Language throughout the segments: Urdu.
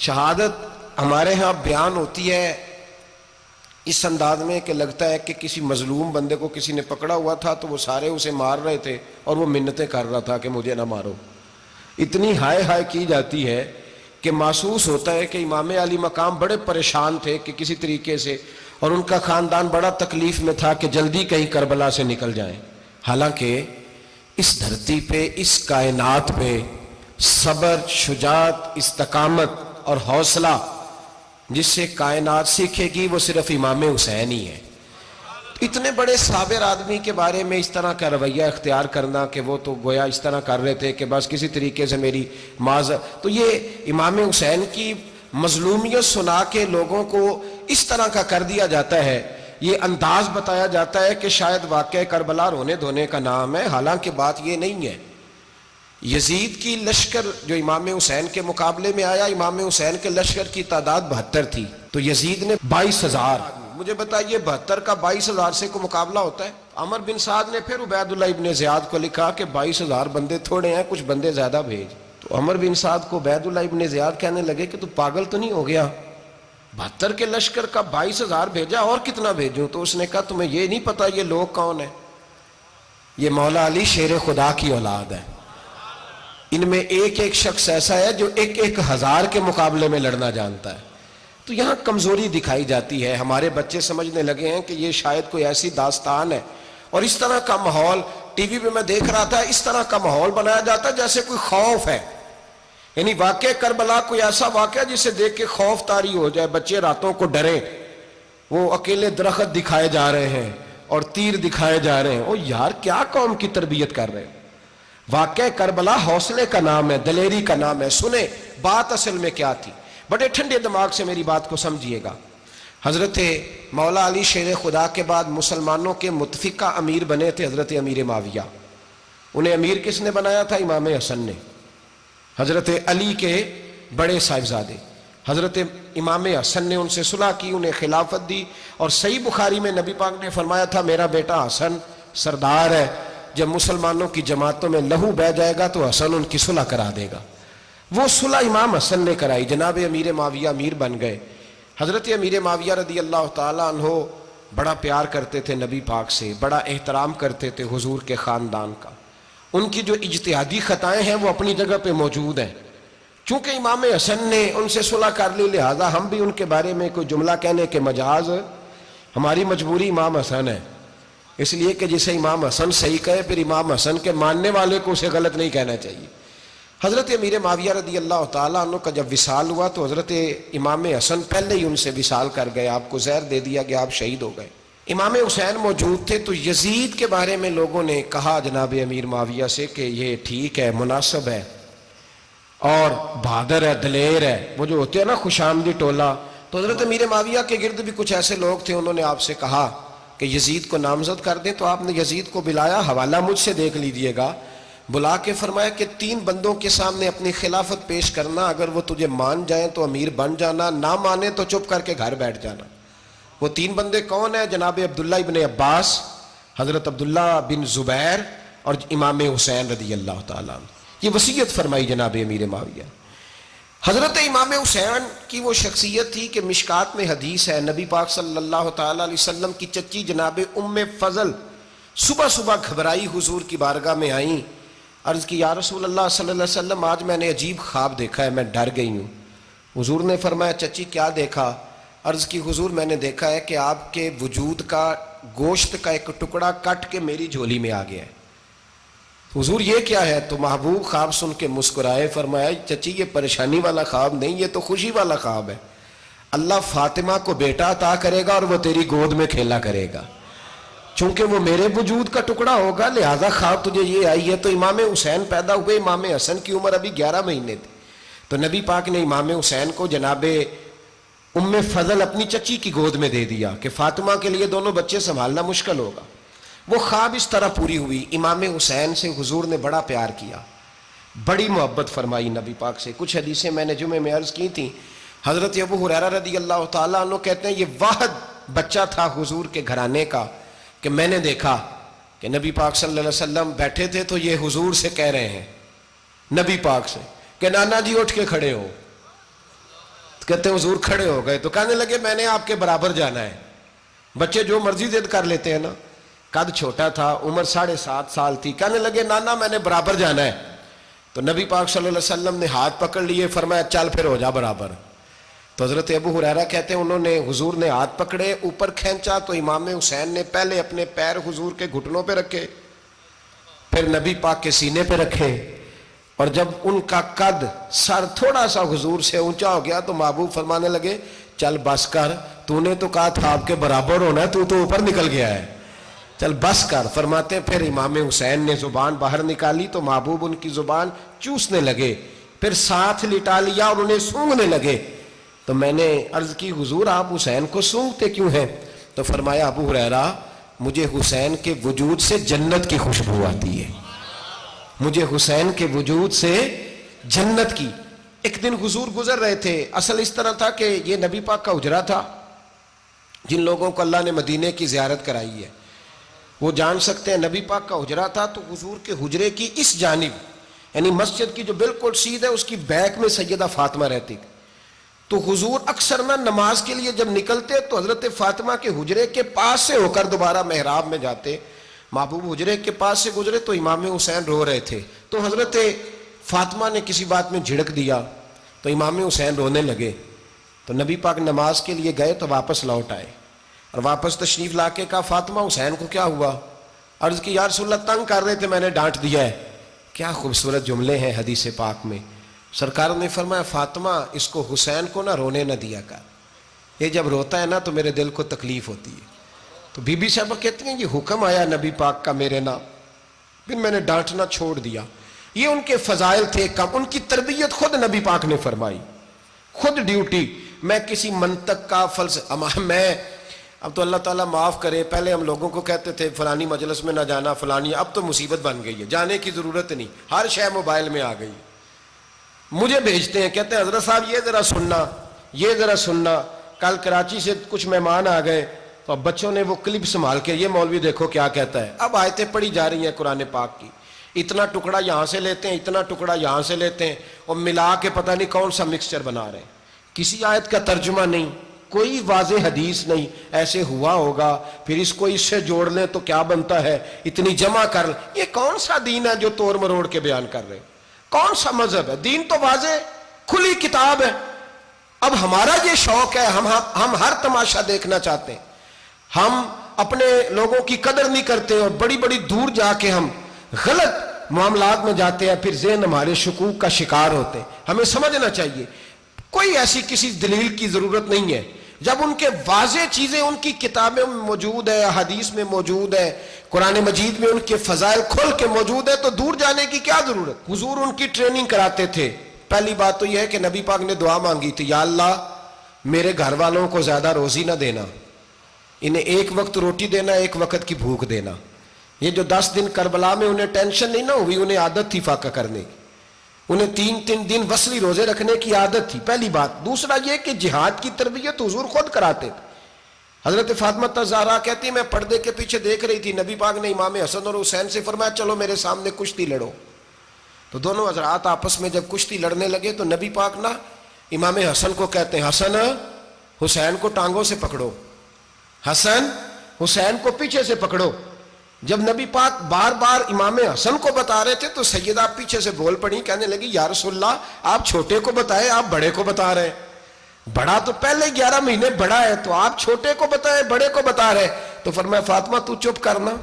شہادت ہمارے ہاں بیان ہوتی ہے اس انداز میں کہ لگتا ہے کہ کسی مظلوم بندے کو کسی نے پکڑا ہوا تھا تو وہ سارے اسے مار رہے تھے اور وہ منتیں کر رہا تھا کہ مجھے نہ مارو. اتنی ہائے ہائے کی جاتی ہے کہ محسوس ہوتا ہے کہ امام علی مقام بڑے پریشان تھے کہ کسی طریقے سے، اور ان کا خاندان بڑا تکلیف میں تھا کہ جلدی کہیں کربلا سے نکل جائیں. حالانکہ اس دھرتی پہ، اس کائنات پہ صبر، شجاعت، استقامت اور حوصلہ جس سے کائنات سیکھے گی وہ صرف امام حسین ہی ہے. اتنے بڑے صابر آدمی کے بارے میں اس طرح کا رویہ اختیار کرنا کہ وہ تو گویا اس طرح کر رہے تھے کہ بس کسی طریقے سے میری تو یہ امام حسین کی مظلومیت سنا کے لوگوں کو اس طرح کا کر دیا جاتا ہے. یہ انداز بتایا جاتا ہے کہ شاید واقعہ کربلا رونے دھونے کا نام ہے، حالانکہ بات یہ نہیں ہے. یزید کی لشکر جو امام حسین کے مقابلے میں آیا، امام حسین کے لشکر کی تعداد 72 تھی، تو یزید نے 22,000. مجھے بتائیے 72 کا 22,000 سے کو مقابلہ ہوتا ہے؟ عمر بن سعد نے پھر عبید اللہ ابن زیاد کو لکھا کہ 22,000 بندے تھوڑے ہیں، کچھ بندے زیادہ بھیج. تو عمر بن سعد کو عبید اللہ ابن زیاد کہنے لگے کہ تو پاگل تو نہیں ہو گیا، 72 کے لشکر کا 22,000 بھیجا، اور کتنا بھیجوں؟ تو اس نے کہا تمہیں یہ نہیں پتا یہ لوگ کون ہیں؟ یہ مولا علی شیر خدا کی اولاد ہے. ان میں ایک ایک شخص ایسا ہے جو 1,000 کے مقابلے میں لڑنا جانتا ہے. تو یہاں کمزوری دکھائی جاتی ہے. ہمارے بچے سمجھنے لگے ہیں کہ یہ شاید کوئی ایسی داستان ہے، اور اس طرح کا ماحول ٹی وی پہ میں دیکھ رہا تھا، اس طرح کا ماحول بنایا جاتا ہے جیسے کوئی خوف ہے. یعنی واقع کربلا کوئی ایسا واقعہ جسے دیکھ کے خوف طاری ہو جائے، بچے راتوں کو ڈریں. وہ اکیلے درخت دکھائے جا رہے ہیں اور تیر دکھائے جا رہے ہیں. او یار، کیا قوم کی تربیت کر رہے ہیں؟ واقع کربلا حوصلے کا نام ہے، دلیری کا نام ہے. سنیں بات اصل میں کیا تھی، بڑے ٹھنڈے دماغ سے میری بات کو سمجھیے گا. حضرت مولا علی شیر خدا کے بعد مسلمانوں کے متفقہ امیر بنے تھے حضرت امیر معاویہ. انہیں امیر کس نے بنایا تھا؟ امام حسن نے، حضرت علی کے بڑے صاحبزادے. حضرت امام حسن نے ان سے صلح کی، انہیں خلافت دی. اور صحیح بخاری میں نبی پاک نے فرمایا تھا میرا بیٹا حسن سردار ہے، جب مسلمانوں کی جماعتوں میں لہو بہہ جائے گا تو حسن ان کی صلح کرا دے گا. وہ صلح امام حسن نے کرائی. جناب امیر معاویہ امیر بن گئے. حضرت امیر معاویہ رضی اللہ تعالیٰ عنہ بڑا پیار کرتے تھے نبی پاک سے، بڑا احترام کرتے تھے حضور کے خاندان کا. ان کی جو اجتہادی خطائیں ہیں وہ اپنی جگہ پہ موجود ہیں. چونکہ امام حسن نے ان سے صلح کر لی، لہذا ہم بھی ان کے بارے میں کوئی جملہ کہنے کے مجاز، ہماری مجبوری امام حسن ہے. اس لیے کہ جسے امام حسن صحیح کہے پھر امام حسن کے ماننے والے کو اسے غلط نہیں کہنا چاہیے. حضرت امیر معاویہ رضی اللہ تعالیٰ عنہ کا جب وصال ہوا تو حضرت امام حسن پہلے ہی ان سے وصال کر گئے، آپ کو زہر دے دیا کہ آپ شہید ہو گئے. امام حسین موجود تھے. تو یزید کے بارے میں لوگوں نے کہا جناب امیر معاویہ سے کہ یہ ٹھیک ہے، مناسب ہے اور بہادر ہے، دلیر ہے، وہ جو ہوتے ہیں نا خوش آمدی ٹولہ. تو حضرت امیر معاویہ کے گرد بھی کچھ ایسے لوگ تھے، انہوں نے آپ سے کہا کہ یزید کو نامزد کر دیں. تو آپ نے یزید کو بلایا، حوالہ مجھ سے دیکھ لیجئے گا. بلا کے فرمایا کہ 3 بندوں کے سامنے اپنی خلافت پیش کرنا، اگر وہ تجھے مان جائیں تو امیر بن جانا، نہ مانے تو چپ کر کے گھر بیٹھ جانا. وہ 3 بندے کون ہیں؟ جناب عبداللہ ابن عباس، حضرت عبداللہ بن زبیر اور امام حسین رضی اللہ تعالیٰ عنہ. یہ وصیت فرمائی جناب امیر معاویہ. حضرت امام حسین کی وہ شخصیت تھی کہ مشکات میں حدیث ہے، نبی پاک صلی اللہ تعالیٰ علیہ وسلم کی چچی جناب ام فضل صبح صبح گھبرائی حضور کی بارگاہ میں آئیں. عرض کی یا رسول اللہ صلی اللہ علیہ وسلم، آج میں نے عجیب خواب دیکھا ہے، میں ڈر گئی ہوں. حضور نے فرمایا چچی کیا دیکھا؟ عرض کی حضور میں نے دیکھا ہے کہ آپ کے وجود کا گوشت کا ایک ٹکڑا کٹ کے میری جھولی میں آ گیا ہے. حضور یہ کیا ہے؟ تو محبوب خواب سن کے مسکرائے، فرمایا چچی یہ پریشانی والا خواب نہیں، یہ تو خوشی والا خواب ہے. اللہ فاطمہ کو بیٹا عطا کرے گا اور وہ تیری گود میں کھیلا کرے گا. چونکہ وہ میرے وجود کا ٹکڑا ہوگا لہذا خواب تجھے یہ آئی ہے. تو امام حسین پیدا ہوئے، امام حسن کی عمر ابھی 11 مہینے تھی. تو نبی پاک نے امام حسین کو جناب ام فضل اپنی چچی کی گود میں دے دیا کہ فاطمہ کے لیے دونوں بچے سنبھالنا مشکل ہوگا. وہ خواب اس طرح پوری ہوئی. امام حسین سے حضور نے بڑا پیار کیا، بڑی محبت فرمائی نبی پاک سے. کچھ حدیثیں میں نے جمعے میں عرض کی تھیں. حضرت ابو ہریرہ رضی اللہ تعالیٰ عنہ کہتے ہیں یہ واحد بچہ تھا حضور کے گھرانے کا کہ میں نے دیکھا کہ نبی پاک صلی اللہ علیہ وسلم بیٹھے تھے تو یہ حضور سے کہہ رہے ہیں، نبی پاک سے، کہ نانا جی اٹھ کے کھڑے ہو. کہتے ہیں حضور کھڑے ہو گئے تو کہنے لگے میں نے آپ کے برابر جانا ہے. بچے جو مرضی ضد کر لیتے ہیں نا. قد چھوٹا تھا, عمر 7.5 سال تھی. کہنے لگے نانا میں نے برابر جانا ہے. تو نبی پاک صلی اللہ علیہ وسلم نے ہاتھ پکڑ لیے, فرمایا چل پھر ہو جا برابر. تو حضرت ابو ہریرہ کہتے ہیں انہوں نے حضور نے ہاتھ پکڑے, اوپر کھینچا تو امام حسین نے پہلے اپنے پیر حضور کے گھٹنوں پہ رکھے, پھر نبی پاک کے سینے پہ رکھے, اور جب ان کا قد سر تھوڑا سا حضور سے اونچا ہو گیا تو محبوب فرمانے لگے چل بس کر, تو نے تو کہا تھا آپ کے برابر ہونا ہے, تو اوپر نکل گیا ہے, چل بس کر. فرماتے ہیں پھر امام حسین نے زبان باہر نکالی تو محبوب ان کی زبان چوسنے لگے, پھر ساتھ لٹا لیا اور انہیں سونگھنے لگے. تو میں نے عرض کی حضور آپ حسین کو سونگتے کیوں ہیں؟ تو فرمایا ابو ہریرہ مجھے حسین کے وجود سے جنت کی خوشبو آتی ہے, مجھے حسین کے وجود سے جنت کی. ایک دن حضور گزر رہے تھے, اصل اس طرح تھا کہ یہ نبی پاک کا حجرہ تھا. جن لوگوں کو اللہ نے مدینے کی زیارت کرائی ہے وہ جان سکتے ہیں, نبی پاک کا حجرہ تھا تو حضور کے حجرے کی اس جانب یعنی مسجد کی جو بالکل سیدھ ہے اس کی بیک میں سیدہ فاطمہ رہتی تھی. تو حضور اکثر نہ نماز کے لیے جب نکلتے تو حضرت فاطمہ کے حجرے کے پاس سے ہو کر دوبارہ محراب میں جاتے. محبوب حجرے کے پاس سے گزرے تو امام حسین رو رہے تھے, تو حضرت فاطمہ نے کسی بات میں جھڑک دیا تو امام حسین رونے لگے. تو نبی پاک نماز کے لیے گئے تو واپس لوٹ آئے, اور واپس تشریف لا کے کہا فاطمہ حسین کو کیا ہوا؟ عرض کی یا رسول اللہ تنگ کر رہے تھے, میں نے ڈانٹ دیا ہے. کیا خوبصورت جملے ہیں حدیث پاک میں. سرکار نے فرمایا فاطمہ اس کو حسین کو نہ رونے نہ دیا کر, یہ جب روتا ہے نا تو میرے دل کو تکلیف ہوتی ہے. تو بی بی صاحبہ کہتی ہیں یہ حکم آیا نبی پاک کا میرے نام, پھر میں نے ڈانٹنا چھوڑ دیا. یہ ان کے فضائل تھے کم, ان کی تربیت خود نبی پاک نے فرمائی, خود ڈیوٹی. میں کسی منطق کا میں اب تو اللہ تعالیٰ معاف کرے, پہلے ہم لوگوں کو کہتے تھے فلانی مجلس میں نہ جانا فلانی, اب تو مصیبت بن گئی ہے, جانے کی ضرورت نہیں, ہر شے موبائل میں آ گئی. مجھے بھیجتے ہیں کہتے ہیں حضرت صاحب یہ ذرا سننا, یہ ذرا سننا. کل کراچی سے کچھ مہمان آ گئے تو اب بچوں نے وہ کلپ سنبھال کے یہ مولوی دیکھو کیا کہتا ہے. اب آیتیں پڑھی جا رہی ہیں قرآن پاک کی, اتنا ٹکڑا یہاں سے لیتے ہیں, اتنا ٹکڑا یہاں سے لیتے ہیں, اور ملا کے پتہ نہیں کون سا مکسچر بنا رہے ہیں. کسی آیت کا ترجمہ نہیں, کوئی واضح حدیث نہیں. ایسے ہوا ہوگا, پھر اس کو اس سے جوڑ لیں تو کیا بنتا ہے, اتنی جمع کر لیں. یہ کون سا دین ہے جو توڑ مروڑ کے بیان کر رہے ہیں؟ کون سا مذہب ہے؟ دین تو واضح کھلی کتاب ہے. اب ہمارا یہ شوق ہے, ہم ہر تماشا دیکھنا چاہتے ہیں, ہم اپنے لوگوں کی قدر نہیں کرتے, اور بڑی بڑی دور جا کے ہم غلط معاملات میں جاتے ہیں, پھر ذہن ہمارے شکوک کا شکار ہوتے ہیں. ہمیں سمجھنا چاہیے کوئی ایسی کسی دلیل کی ضرورت نہیں ہے. جب ان کے واضح چیزیں ان کی کتابیں میں موجود ہے, حدیث میں موجود ہے, قرآن مجید میں ان کے فضائل کھل کے موجود ہے, تو دور جانے کی کیا ضرورت. حضور ان کی ٹریننگ کراتے تھے. پہلی بات تو یہ ہے کہ نبی پاک نے دعا مانگی تھی, یا اللہ میرے گھر والوں کو زیادہ روزی نہ دینا, انہیں ایک وقت روٹی دینا, ایک وقت کی بھوک دینا. یہ جو 10 دن کربلا میں انہیں ٹینشن نہیں نہ ہوئی, انہیں عادت تھی فاقہ کرنے کی, انہیں 3 دن وصلی روزے رکھنے کی عادت تھی. پہلی بات. دوسرا یہ کہ جہاد کی تربیت حضور خود کراتے تھے. حضرت فاطمہ زہرا کہتی میں پردے کے پیچھے دیکھ رہی تھی, نبی پاک نے امام حسن اور حسین سے فرمایا چلو میرے سامنے کشتی لڑو. تو دونوں حضرات آپس میں جب کشتی لڑنے لگے تو نبی پاک نا امام حسن کو کہتے ہیں حسن حسین کو ٹانگوں سے پکڑو, حسن حسین کو پیچھے سے پکڑو. جب نبی پاک بار بار امام حسن کو بتا رہے تھے تو سیدہ پیچھے سے بول پڑی, کہنے لگی یا رسول اللہ آپ چھوٹے کو بتائیں, آپ بڑے کو بتا رہے ہیں. بڑا تو پہلے 11 مہینے بڑا ہے, تو آپ چھوٹے کو بتائیں بڑے کو بتا رہے. تو فرمایا فاطمہ تو چپ کرنا,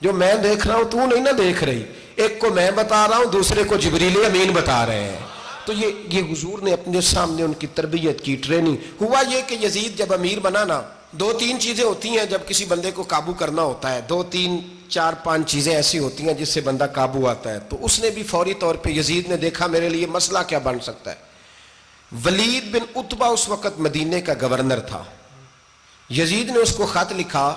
جو میں دیکھ رہا ہوں تو نہیں نہ دیکھ رہی, ایک کو میں بتا رہا ہوں دوسرے کو جبریل امین بتا رہے ہیں. تو یہ حضور نے اپنے سامنے ان کی تربیت کی, ٹریننگ. ہوا یہ کہ یزید جب امیر بنا نا, 2-3 چیزیں ہوتی ہیں جب کسی بندے کو قابو کرنا ہوتا ہے, 2-3-4-5 چیزیں ایسی ہوتی ہیں جس سے بندہ قابو آتا ہے. تو اس نے بھی فوری طور پہ یزید نے دیکھا میرے لیے مسئلہ کیا بن سکتا ہے. ولید بن عتبہ اس وقت مدینے کا گورنر تھا. یزید نے اس کو خط لکھا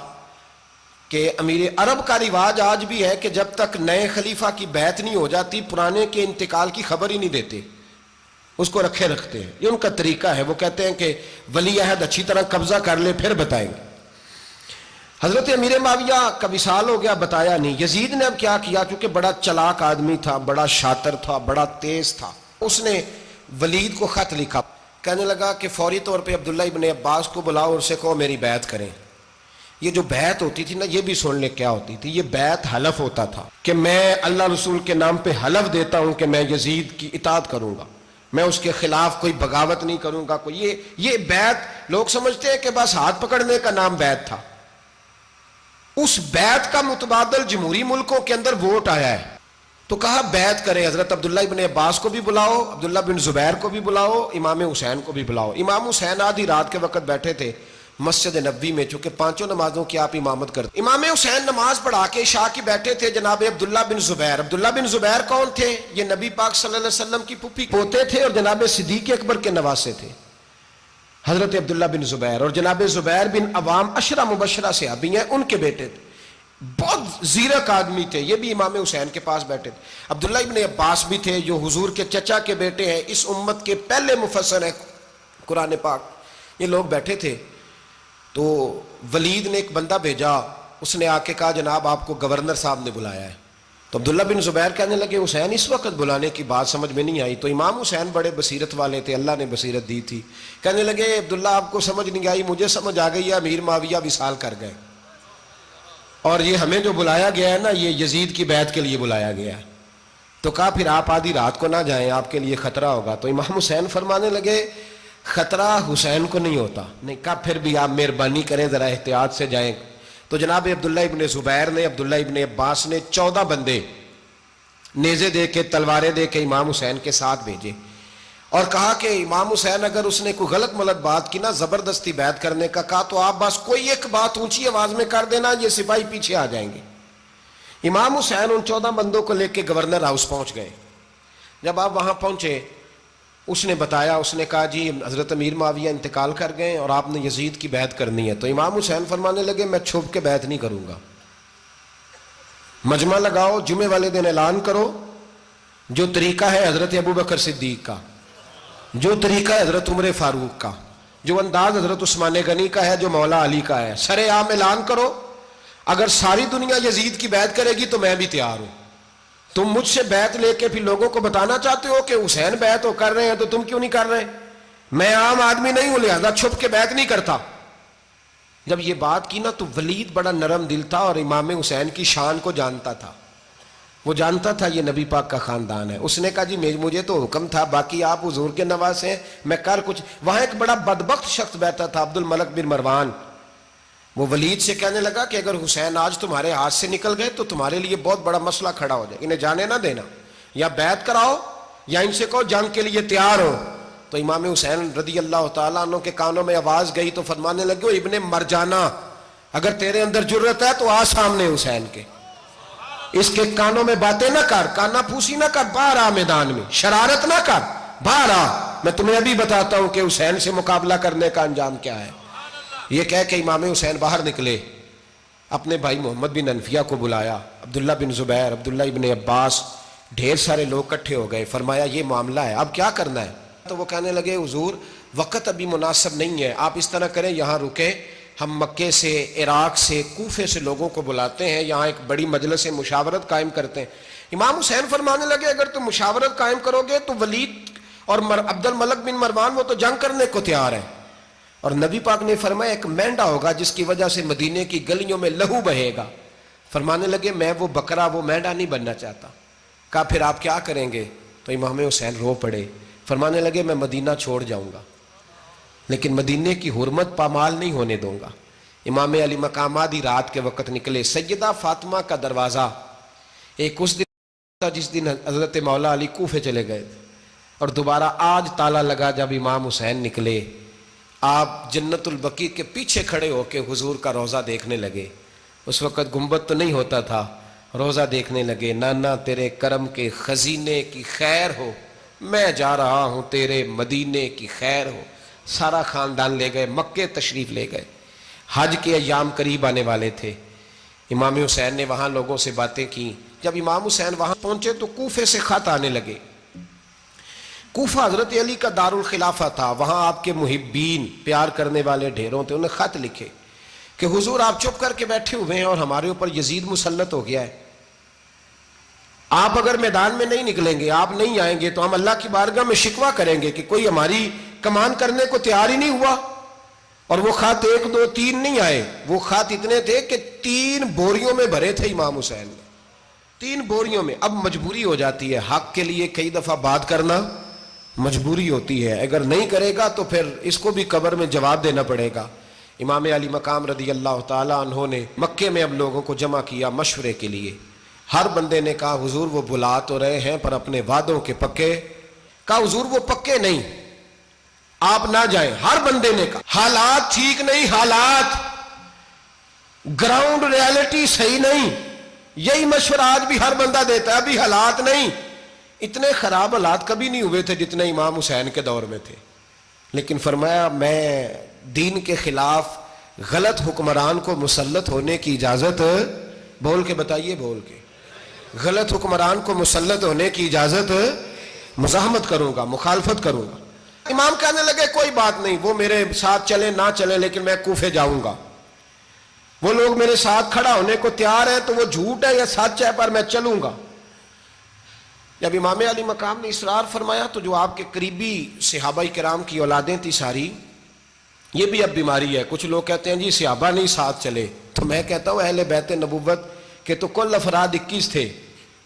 کہ امیر عرب کا رواج آج بھی ہے کہ جب تک نئے خلیفہ کی بیعت نہیں ہو جاتی پرانے کے انتقال کی خبر ہی نہیں دیتے, اس کو رکھے رکھتے ہیں. یہ ان کا طریقہ ہے. وہ کہتے ہیں کہ ولی عہد اچھی طرح قبضہ کر لے پھر بتائیں گے. حضرت امیر معاویہ کا وصال ہو گیا, بتایا نہیں. یزید نے اب کیا کیا, کیونکہ بڑا چلاک آدمی تھا, بڑا شاطر تھا, بڑا تیز تھا, اس نے ولید کو خط لکھا, کہنے لگا کہ فوری طور پہ عبداللہ ابن عباس کو بلاؤ اور اسے کہو میری بیعت کریں. یہ جو بیعت ہوتی تھی نا، یہ بھی سن لے کیا ہوتی تھی. یہ بیعت حلف ہوتا تھا کہ میں اللہ رسول کے نام پہ حلف دیتا ہوں کہ میں یزید کی اطاعت کروں گا، میں اس کے خلاف کوئی بغاوت نہیں کروں گا. کوئی یہ بیعت لوگ سمجھتے ہیں کہ بس ہاتھ پکڑنے کا نام بیعت تھا. اس بیعت کا متبادل جمہوری ملکوں کے اندر ووٹ آیا ہے. تو کہا بیعت کریں. حضرت عبداللہ ابن عباس کو بھی بلاؤ، عبداللہ بن زبیر کو بھی بلاؤ، امام حسین کو بھی بلاؤ. امام حسین آدھی رات کے وقت بیٹھے تھے مسجد نبوی میں، چونکہ 5 نمازوں کی آپ امامت کرتے. امام حسین نماز پڑھا کے عشاء کی بیٹھے تھے جناب عبداللہ بن زبیر. عبداللہ بن زبیر کون تھے؟ یہ نبی پاک صلی اللہ علیہ وسلم کی پھوپھی پوتے تھے اور جناب صدیق اکبر کے نواسے تھے حضرت عبداللہ بن زبیر. اور جناب زبیر بن عوام عشرہ مبشرہ صحابی ہیں، ان کے بیٹے تھے. بہت زیرک آدمی تھے. یہ بھی امام حسین کے پاس بیٹھے تھے. عبداللہ ابن عباس بھی تھے جو حضور کے چچا کے بیٹے ہیں، اس امت کے پہلے مفسر ہیں قرآن پاک. یہ لوگ بیٹھے تھے. تو ولید نے ایک بندہ بھیجا، اس نے آ کے کہا جناب آپ کو گورنر صاحب نے بلایا ہے. تو عبداللہ بن زبیر کہنے لگے حسین اس وقت بلانے کی بات سمجھ میں نہیں آئی. تو امام حسین بڑے بصیرت والے تھے، اللہ نے بصیرت دی تھی. کہنے لگے عبداللہ آپ کو سمجھ نہیں آئی، مجھے سمجھ آ گئی ہے، امیر معاویہ وصال کر گئے اور یہ ہمیں جو بلایا گیا ہے نا، یہ یزید کی بیعت کے لیے بلایا گیا ہے. تو کہا پھر آپ آدھی رات کو نہ جائیں، آپ کے لیے خطرہ ہوگا. تو امام حسین فرمانے لگے خطرہ حسین کو نہیں ہوتا. نہیں کہا پھر بھی آپ مہربانی کریں ذرا احتیاط سے جائیں. تو جناب عبداللہ ابن زبیر نے، عبداللہ ابن عباس نے 14 بندے نیزے دے کے، تلواریں دے کے امام حسین کے ساتھ بھیجے اور کہا کہ امام حسین اگر اس نے کوئی غلط ملت بات کی نا، زبردستی بیعت کرنے کا کہا، تو آپ بس کوئی ایک بات اونچی آواز میں کر دینا، یہ سپاہی پیچھے آ جائیں گے. امام حسین ان 14 بندوں کو لے کے گورنر ہاؤس پہنچ گئے. جب آپ وہاں پہنچے اس نے بتایا، اس نے کہا جی حضرت امیر معاویہ انتقال کر گئے اور آپ نے یزید کی بیعت کرنی ہے. تو امام حسین فرمانے لگے میں چھپ کے بیعت نہیں کروں گا. مجمع لگاؤ، جمعے والے دن اعلان کرو. جو طریقہ ہے حضرت ابوبکر صدیق کا، جو طریقہ ہے حضرت عمر فاروق کا، جو انداز حضرت عثمان غنی کا ہے، جو مولا علی کا ہے، سر عام اعلان کرو. اگر ساری دنیا یزید کی بیعت کرے گی تو میں بھی تیار ہوں. تم مجھ سے بیعت لے کے پھر لوگوں کو بتانا چاہتے ہو کہ حسین بیعت ہو کر رہے ہیں تو تم کیوں نہیں کر رہے؟ میں عام آدمی نہیں ہوں، لہذا چھپ کے بیعت نہیں کرتا. جب یہ بات کی نا تو ولید بڑا نرم دل تھا اور امام حسین کی شان کو جانتا تھا. وہ جانتا تھا یہ نبی پاک کا خاندان ہے. اس نے کہا جی مجھے تو حکم تھا، باقی آپ حضور کے نواسے ہیں، میں کر کچھ. وہاں ایک بڑا بدبخت شخص بیٹھا تھا، عبد الملک بن مروان. وہ ولید سے کہنے لگا کہ اگر حسین آج تمہارے ہاتھ سے نکل گئے تو تمہارے لیے بہت بڑا مسئلہ کھڑا ہو جائے. انہیں جانے نہ دینا، یا بیعت کراؤ یا ان سے کہو جنگ کے لیے تیار ہو. تو امام حسین رضی اللہ تعالیٰ عنہ کے کانوں میں آواز گئی تو فرمانے لگے ابن مرجانہ، اگر تیرے اندر جرت ہے تو آ سامنے حسین کے، اس کے کانوں میں باتیں نہ کر، کانا پھوسی نہ کر، باہر آ میدان میں، شرارت نہ کر، باہر آ، میں تمہیں ابھی بتاتا ہوں کہ حسین سے مقابلہ کرنے کا انجام کیا ہے. یہ کہہ کہ امام حسین باہر نکلے، اپنے بھائی محمد بن انفیہ کو بلایا، عبداللہ بن زبیر، عبداللہ ابن عباس، ڈھیر سارے لوگ کٹھے ہو گئے. فرمایا یہ معاملہ ہے، اب کیا کرنا ہے؟ تو وہ کہنے لگے حضور وقت ابھی مناسب نہیں ہے، آپ اس طرح کریں یہاں رکے، ہم مکے سے، عراق سے، کوفے سے لوگوں کو بلاتے ہیں، یہاں ایک بڑی مجلس مشاورت قائم کرتے ہیں. امام حسین فرمانے لگے اگر تم مشاورت قائم کرو گے تو ولید اور عبد الملک بن مروان وہ تو جنگ کرنے کو تیار ہیں، اور نبی پاک نے فرمایا ایک مینڈا ہوگا جس کی وجہ سے مدینے کی گلیوں میں لہو بہے گا. فرمانے لگے میں وہ بکرا، وہ مینڈا نہیں بننا چاہتا. کہا پھر آپ کیا کریں گے؟ تو امام حسین رو پڑے. فرمانے لگے میں مدینہ چھوڑ جاؤں گا لیکن مدینے کی حرمت پامال نہیں ہونے دوں گا. امام علی مقام آدھی رات کے وقت نکلے. سیدہ فاطمہ کا دروازہ ایک اس دن تھا جس دن حضرت مولا علی کوفے چلے گئے تھے، اور دوبارہ آج تالا لگا جب امام حسین نکلے. آپ جنت البقیع کے پیچھے کھڑے ہو کے حضور کا روضہ دیکھنے لگے. اس وقت گنبد تو نہیں ہوتا تھا، روضہ دیکھنے لگے. نانا تیرے کرم کے خزینے کی خیر ہو، میں جا رہا ہوں تیرے مدینے کی خیر ہو. سارا خاندان لے گئے، مکے تشریف لے گئے. حج کے ایام قریب آنے والے تھے. امام حسین نے وہاں لوگوں سے باتیں کی. جب امام حسین وہاں پہنچے تو کوفے سے خط آنے لگے. کوفہ حضرت علی کا دارالخلافہ تھا، وہاں آپ کے محبین، پیار کرنے والے ڈھیروں تھے. انہیں خط لکھے کہ حضور آپ چپ کر کے بیٹھے ہوئے ہیں اور ہمارے اوپر یزید مسلط ہو گیا ہے. آپ اگر میدان میں نہیں نکلیں گے، آپ نہیں آئیں گے تو ہم اللہ کی بارگاہ میں شکوہ کریں گے کہ کوئی ہماری کمان کرنے کو تیار ہی نہیں ہوا. اور وہ خط 1 2 3 نہیں آئے, وہ خط اتنے تھے کہ 3 بوریوں میں بھرے تھے امام حسین نے, 3 بوریوں میں. اب مجبوری ہو جاتی ہے, حق کے لیے کئی دفعہ بات کرنا مجبوری ہوتی ہے, اگر نہیں کرے گا تو پھر اس کو بھی قبر میں جواب دینا پڑے گا. امام علی مقام رضی اللہ تعالیٰ عنہ نے مکے میں اب لوگوں کو جمع کیا مشورے کے لیے. ہر بندے نے کہا حضور وہ بلا تو رہے ہیں پر اپنے وعدوں کے پکے. کہا حضور وہ پکے نہیں, آپ نہ جائیں. ہر بندے نے کہا حالات ٹھیک نہیں, حالات گراؤنڈ ریالٹی صحیح نہیں. یہی مشورہ آج بھی ہر بندہ دیتا ہے, ابھی حالات نہیں. اتنے خراب حالات کبھی نہیں ہوئے تھے جتنے امام حسین کے دور میں تھے. لیکن فرمایا میں دین کے خلاف غلط حکمران کو مسلط ہونے کی اجازت, بول کے بتائیے, بول کے, غلط حکمران کو مسلط ہونے کی اجازت, مزاحمت کروں گا, مخالفت کروں گا. امام کہنے لگے کوئی بات نہیں, وہ میرے ساتھ چلے نہ چلے لیکن میں کوفے جاؤں گا. وہ لوگ میرے ساتھ کھڑا ہونے کو تیار ہے تو وہ جھوٹ ہے یا سچ ہے پر میں چلوں گا. جب امام علی مقام نے اصرار فرمایا تو جو آپ کے قریبی صحابہ کرام کی اولادیں تھی ساری, یہ بھی اب بیماری ہے. کچھ لوگ کہتے ہیں جی صحابہ نہیں ساتھ چلے, تو میں کہتا ہوں اہل بیت نبوت کے تو کل افراد 21 تھے,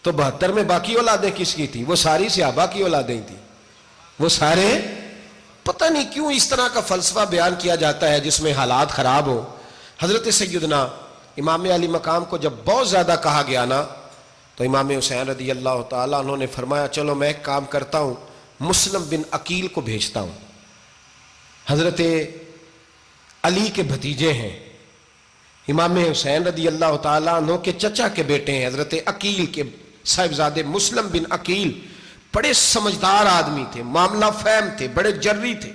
تو 72 میں باقی اولادیں کس کی تھی؟ وہ ساری صحابہ کی اولادیں تھیں. وہ سارے, پتہ نہیں کیوں اس طرح کا فلسفہ بیان کیا جاتا ہے جس میں حالات خراب ہو. حضرت سیدنا امام علی مقام کو جب بہت زیادہ کہا گیا نا, تو امام حسین رضی اللہ تعالیٰ انہوں نے فرمایا چلو میں ایک کام کرتا ہوں, مسلم بن عقیل کو بھیجتا ہوں. حضرت علی کے بھتیجے ہیں, امام حسین رضی اللہ تعالیٰ عنہ کے چچا کے بیٹے ہیں, حضرت عقیل کے صاحبزادے مسلم بن عقیل. بڑے سمجھدار آدمی تھے, معاملہ فہم تھے, بڑے جری تھے.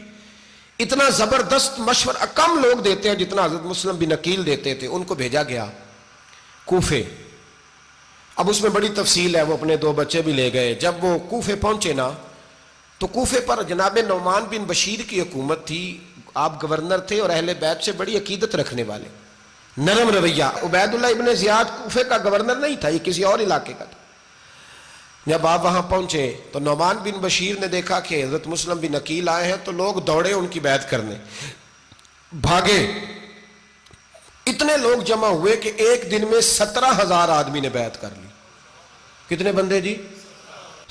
اتنا زبردست مشورہ کم لوگ دیتے ہیں جتنا حضرت مسلم بن عقیل دیتے تھے. ان کو بھیجا گیا کوفے. اب اس میں بڑی تفصیل ہے, وہ اپنے 2 بچے بھی لے گئے. جب وہ کوفے پہنچے نا, تو کوفے پر جناب نعمان بن بشیر کی حکومت تھی. آپ گورنر تھے اور اہل بیت سے بڑی عقیدت رکھنے والے, نرم رویہ. عبید اللہ ابن زیاد کوفے کا گورنر نہیں تھا, یہ کسی اور علاقے کا تھا. جب آپ وہاں پہنچے تو نعمان بن بشیر نے دیکھا کہ حضرت مسلم بن عقیل آئے ہیں, تو لوگ دوڑے ان کی بیعت کرنے, بھاگے. اتنے لوگ جمع ہوئے کہ ایک دن میں 17,000 آدمی نے بیعت کر لی. کتنے بندے جی؟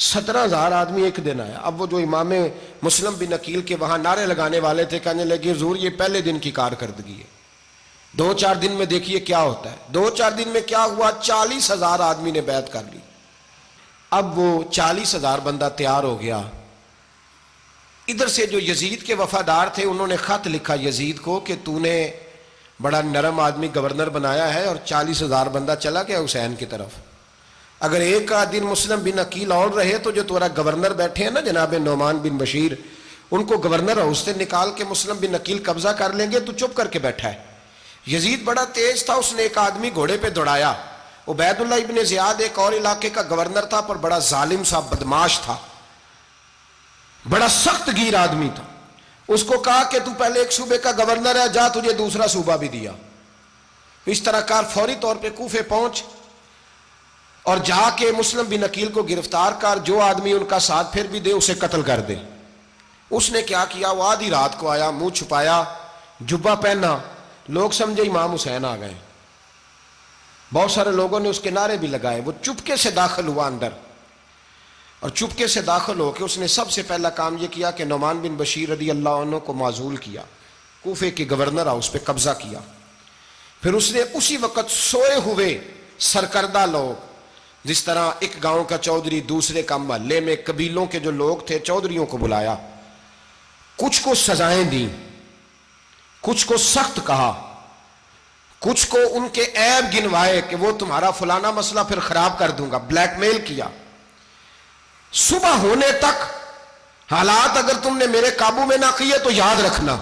17,000 آدمی ایک دن آیا. اب وہ جو امام مسلم بن عقیل کے وہاں نعرے لگانے والے تھے, کہنے لگے حضور یہ پہلے دن کی کارکردگی ہے, 2-4 دن میں دیکھیے کیا ہوتا ہے. 2-4 دن میں کیا ہوا, 40,000 آدمی نے بیعت کر لی. اب وہ 40,000 بندہ تیار ہو گیا. ادھر سے جو یزید کے وفادار تھے انہوں نے خط لکھا یزید کو کہ تو نے بڑا نرم آدمی گورنر بنایا ہے اور 40,000 بندہ چلا گیا حسین کی طرف. اگر ایک دن مسلم بن عقیل اور رہے تو جو تمہارا گورنر بیٹھے ہیں نا جناب نعمان بن بشیر, ان کو گورنر ہاؤس سے نکال کے مسلم بن عقیل قبضہ کر لیں گے. تو چپ کر کے بیٹھا ہے. یزید بڑا تیز تھا, اس نے ایک آدمی گھوڑے پہ دوڑایا. عبید اللہ ابن زیاد ایک اور علاقے کا گورنر تھا, پر بڑا ظالم سا بدماش تھا, بڑا سخت گیر آدمی تھا. اس کو کہا کہ تو پہلے ایک صوبے کا گورنر ہے, جا تجھے دوسرا صوبہ بھی دیا. اس طرح کار فوری طور پہ کوفے پہنچ اور جا کے مسلم بن عقیل کو گرفتار کر, جو آدمی ان کا ساتھ پھر بھی دے اسے قتل کر دے. اس نے کیا کیا, وہ آدھی رات کو آیا, منہ چھپایا, جبہ پہنا, لوگ سمجھے امام حسین آ گئے. بہت سارے لوگوں نے اس کے نعرے بھی لگائے. وہ چپکے سے داخل ہوا اندر, اور چپکے سے داخل ہو کے اس نے سب سے پہلا کام یہ کیا کہ نعمان بن بشیر رضی اللہ عنہ کو معزول کیا, کوفے کے گورنر ہاؤس پہ قبضہ کیا. پھر اس نے اسی وقت سوئے ہوئے سرکردہ لوگ, جس طرح ایک گاؤں کا چودھری دوسرے کا محلے میں قبیلوں کے جو لوگ تھے چودھریوں کو بلایا, کچھ کو سزائیں دیں, کچھ کو سخت کہا, کچھ کو ان کے عیب گنوائے کہ وہ تمہارا فلانا مسئلہ پھر خراب کر دوں گا, بلیک میل کیا. صبح ہونے تک حالات اگر تم نے میرے قابو میں نہ کیے تو یاد رکھنا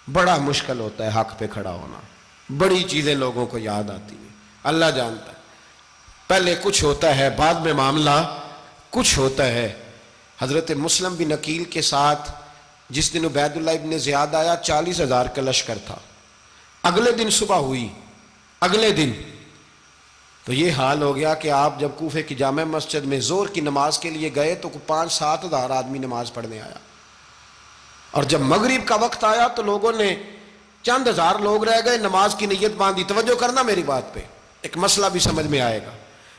بڑا مشکل ہوتا ہے حق پہ کھڑا ہونا. بڑی چیزیں لوگوں کو یاد آتی ہیں, اللہ جانتا ہے. پہلے کچھ ہوتا ہے, بعد میں معاملہ کچھ ہوتا ہے. حضرت مسلم بن عقیل کے ساتھ جس دن عبید اللہ ابن زیاد آیا 40,000 کا لشکر تھا. اگلے دن صبح ہوئی, اگلے دن تو یہ حال ہو گیا کہ آپ جب کوفے کی جامع مسجد میں زور کی نماز کے لیے گئے تو 5-7 ہزار آدمی نماز پڑھنے آیا. اور جب مغرب کا وقت آیا تو لوگوں نے چند ہزار لوگ رہ گئے, نماز کی نیت باندھی. توجہ کرنا میری بات پہ, ایک مسئلہ بھی سمجھ میں آئے گا.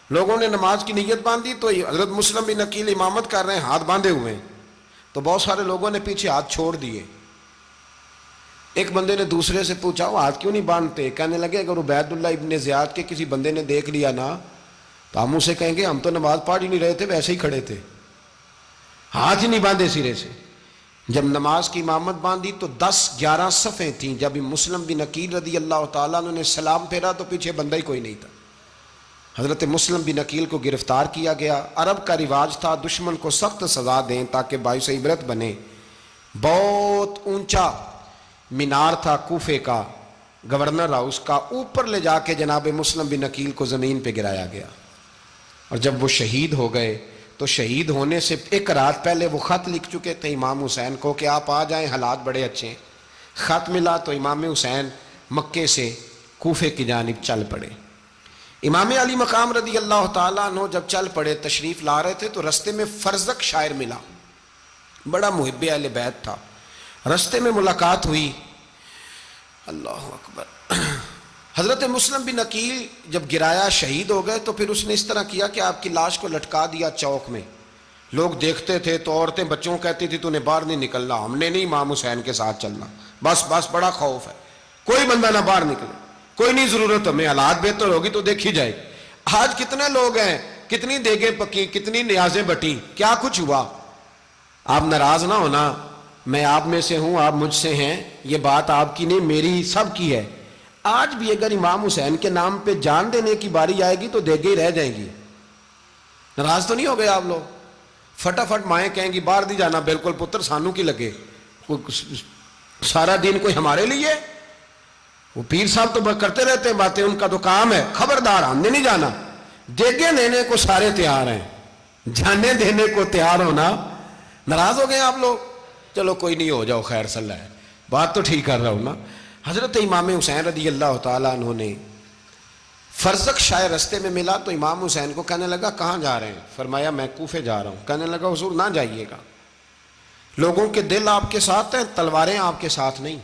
لوگوں نے نماز کی نیت باندھی تو حضرت مسلم بن عقیل امامت کر رہے ہیں, ہاتھ باندھے ہوئے ہیں. تو بہت سارے لوگوں نے پیچھے ہاتھ چھوڑ دیے. ایک بندے نے دوسرے سے پوچھا وہ ہاتھ کیوں نہیں باندھتے؟ کہنے لگے اگر عبید اللہ ابن زیاد کے کسی بندے نے دیکھ لیا نا تو ہم اسے کہیں گے ہم تو نماز پڑھ ہی نہیں رہے تھے, ویسے ہی کھڑے تھے, ہاتھ ہی نہیں باندھے سرے سے. جب نماز کی امامت باندھی تو 10-11 صفیں تھیں. جب مسلم بن عقیل رضی اللہ تعالیٰ عنہ نے سلام پھیرا تو پیچھے بندہ ہی کوئی نہیں تھا. حضرت مسلم بن عقیل کو گرفتار کیا گیا. عرب کا رواج تھا دشمن کو سخت سزا دیں تاکہ باعث عبرت بنے. بہت اونچا مینار تھا کوفے کا, گورنر ہاؤس کا, اوپر لے جا کے جناب مسلم بن عقیل کو زمین پہ گرایا گیا. اور جب وہ شہید ہو گئے تو شہید ہونے سے ایک رات پہلے وہ خط لکھ چکے تھے امام حسین کو کہ آپ آ جائیں, حالات بڑے اچھے ہیں. خط ملا تو امام حسین مکے سے کوفے کی جانب چل پڑے. امام علی مقام رضی اللہ تعالیٰ عنہ جب چل پڑے تشریف لا رہے تھے تو رستے میں فرزق شاعر ملا, بڑا محب اہل بیت تھا. رستے میں ملاقات ہوئی, اللہ اکبر. حضرت مسلم بن عقیل جب گرایا شہید ہو گئے تو پھر اس نے اس طرح کیا کہ آپ کی لاش کو لٹکا دیا چوک میں. لوگ دیکھتے تھے تو عورتیں بچوں کہتی تھی تو نے باہر نہیں نکلنا, ہم نے نہیں امام حسین کے ساتھ چلنا, بس بڑا خوف ہے, کوئی بندہ نہ باہر نکلے, کوئی نہیں ضرورت ہمیں, حالات بہتر ہوگی تو دیکھی جائے. آج کتنے لوگ ہیں, کتنی دیگیں پکی, کتنی نیازیں بٹی, کیا کچھ ہوا. آپ ناراض نہ ہونا, میں آپ میں سے ہوں, آپ مجھ سے ہیں, یہ بات آپ کی نہیں میری سب کی ہے. آج بھی اگر امام حسین کے نام پہ جان دینے کی باری آئے گی تو دیگیں ہی رہ جائیں گی. ناراض تو نہیں ہو گئے آپ لوگ؟ فٹافٹ مائیں کہیں گی باہر دی جانا, بالکل پتر سانو کی لگے, سارا دن کوئی ہمارے لیے. وہ پیر صاحب تو کرتے رہتے ہیں باتیں, ان کا تو کام ہے, خبردار ہم نے نہیں جانا. دیگیں دینے کو سارے تیار ہیں, جانے دینے کو تیار ہونا. ناراض ہو گئے آپ لوگ؟ چلو کوئی نہیں, ہو جاؤ, خیر صلی اللہ ہے, بات تو ٹھیک کر رہا ہوں نا. حضرت امام حسین رضی اللہ تعالیٰ عنہ نے فرزق شاعر رستے میں ملا تو امام حسین کو کہنے لگا کہاں جا رہے ہیں؟ فرمایا میں کوفے جا رہا ہوں. کہنے لگا حضور نہ جائیے گا, لوگوں کے دل آپ کے ساتھ ہیں, تلواریں آپ کے ساتھ نہیں.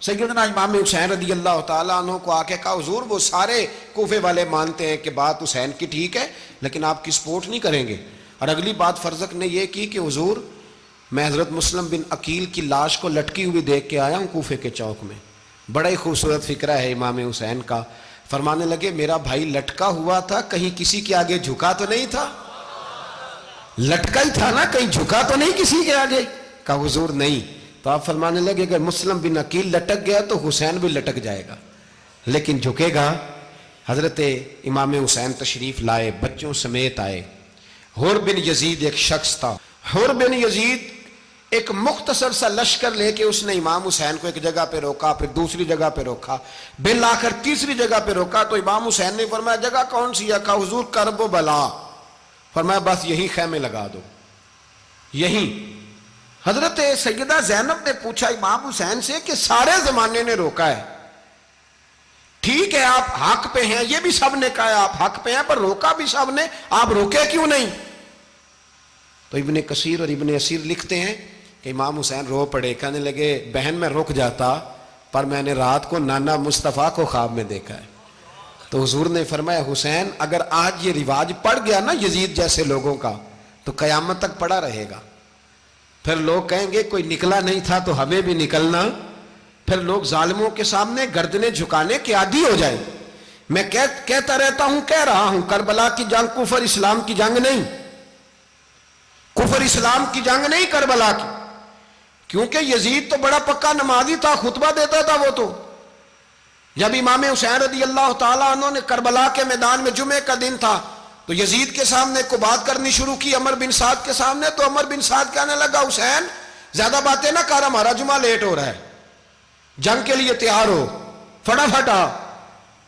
سیدنا امام حسین رضی اللہ تعالیٰ عنہ کو آ کے کہا حضور وہ سارے کوفے والے مانتے ہیں کہ بات حسین کی ٹھیک ہے لیکن آپ کی سپورٹ نہیں کریں گے. اور اگلی بات فرزق نے یہ کی کہ حضور میں حضرت مسلم بن عقیل کی لاش کو لٹکی ہوئی دیکھ کے آیا ہوں کوفے کے چوک میں. بڑا ہی خوبصورت فکرہ ہے امام حسین کا. فرمانے لگے میرا بھائی لٹکا ہوا تھا, کہیں کسی کے آگے جھکا تو نہیں تھا؟ لٹکا ہی تھا نا, کہیں جھکا تو نہیں کسی کے آگے؟ کہا حضور نہیں. تو آپ فرمانے لگے اگر مسلم بن عقیل لٹک گیا تو حسین بھی لٹک جائے گا, لیکن جھکے گا. حضرت امام حسین تشریف لائے, بچوں سمیت آئے. حر بن یزید ایک شخص تھا. حر بن یزید ایک مختصر سا لشکر لے کے اس نے امام حسین کو ایک جگہ پہ روکا, پھر دوسری جگہ پہ روکا, بالآخر تیسری جگہ پہ روکا. تو امام حسین نے فرمایا جگہ کون سی ہے؟ کہا حضور کرب و بلا. فرمایا بس یہی خیمے لگا دو, یہی. حضرت سیدہ زینب نے پوچھا امام حسین سے کہ سارے زمانے نے روکا ہے, ٹھیک ہے آپ حق پہ ہیں, یہ بھی سب نے کہا ہے آپ حق پہ ہیں, پر روکا بھی سب نے, آپ روکے کیوں نہیں؟ تو ابن کثیر اور ابن اسیر لکھتے ہیں کہ امام حسین رو پڑے, کہنے لگے بہن میں رک جاتا پر میں نے رات کو نانا مصطفیٰ کو خواب میں دیکھا ہے. تو حضور نے فرمایا حسین اگر آج یہ رواج پڑ گیا نا یزید جیسے لوگوں کا تو قیامت تک پڑا رہے گا. پھر لوگ کہیں گے کوئی نکلا نہیں تھا تو ہمیں بھی نکلنا, پھر لوگ ظالموں کے سامنے گردنیں جھکانے کے عادی ہو جائیں. میں کہتا رہتا ہوں, کہہ رہا ہوں, کربلا کی جنگ کفر اسلام کی جنگ نہیں, کفر اسلام کی جنگ نہیں کربلا کی, کیونکہ یزید تو بڑا پکا نمازی تھا, خطبہ دیتا تھا وہ تو. جب امام حسین رضی اللہ تعالیٰ عنہ نے کربلا کے میدان میں جمعے کا دن تھا تو یزید کے سامنے کو بات کرنی شروع کی عمر بن سعد کے سامنے, تو عمر بن سعد کہنے لگا حسین زیادہ باتیں نہ کر, ہمارا جمعہ لیٹ ہو رہا ہے, جنگ کے لیے تیار ہو, فٹافٹ آ.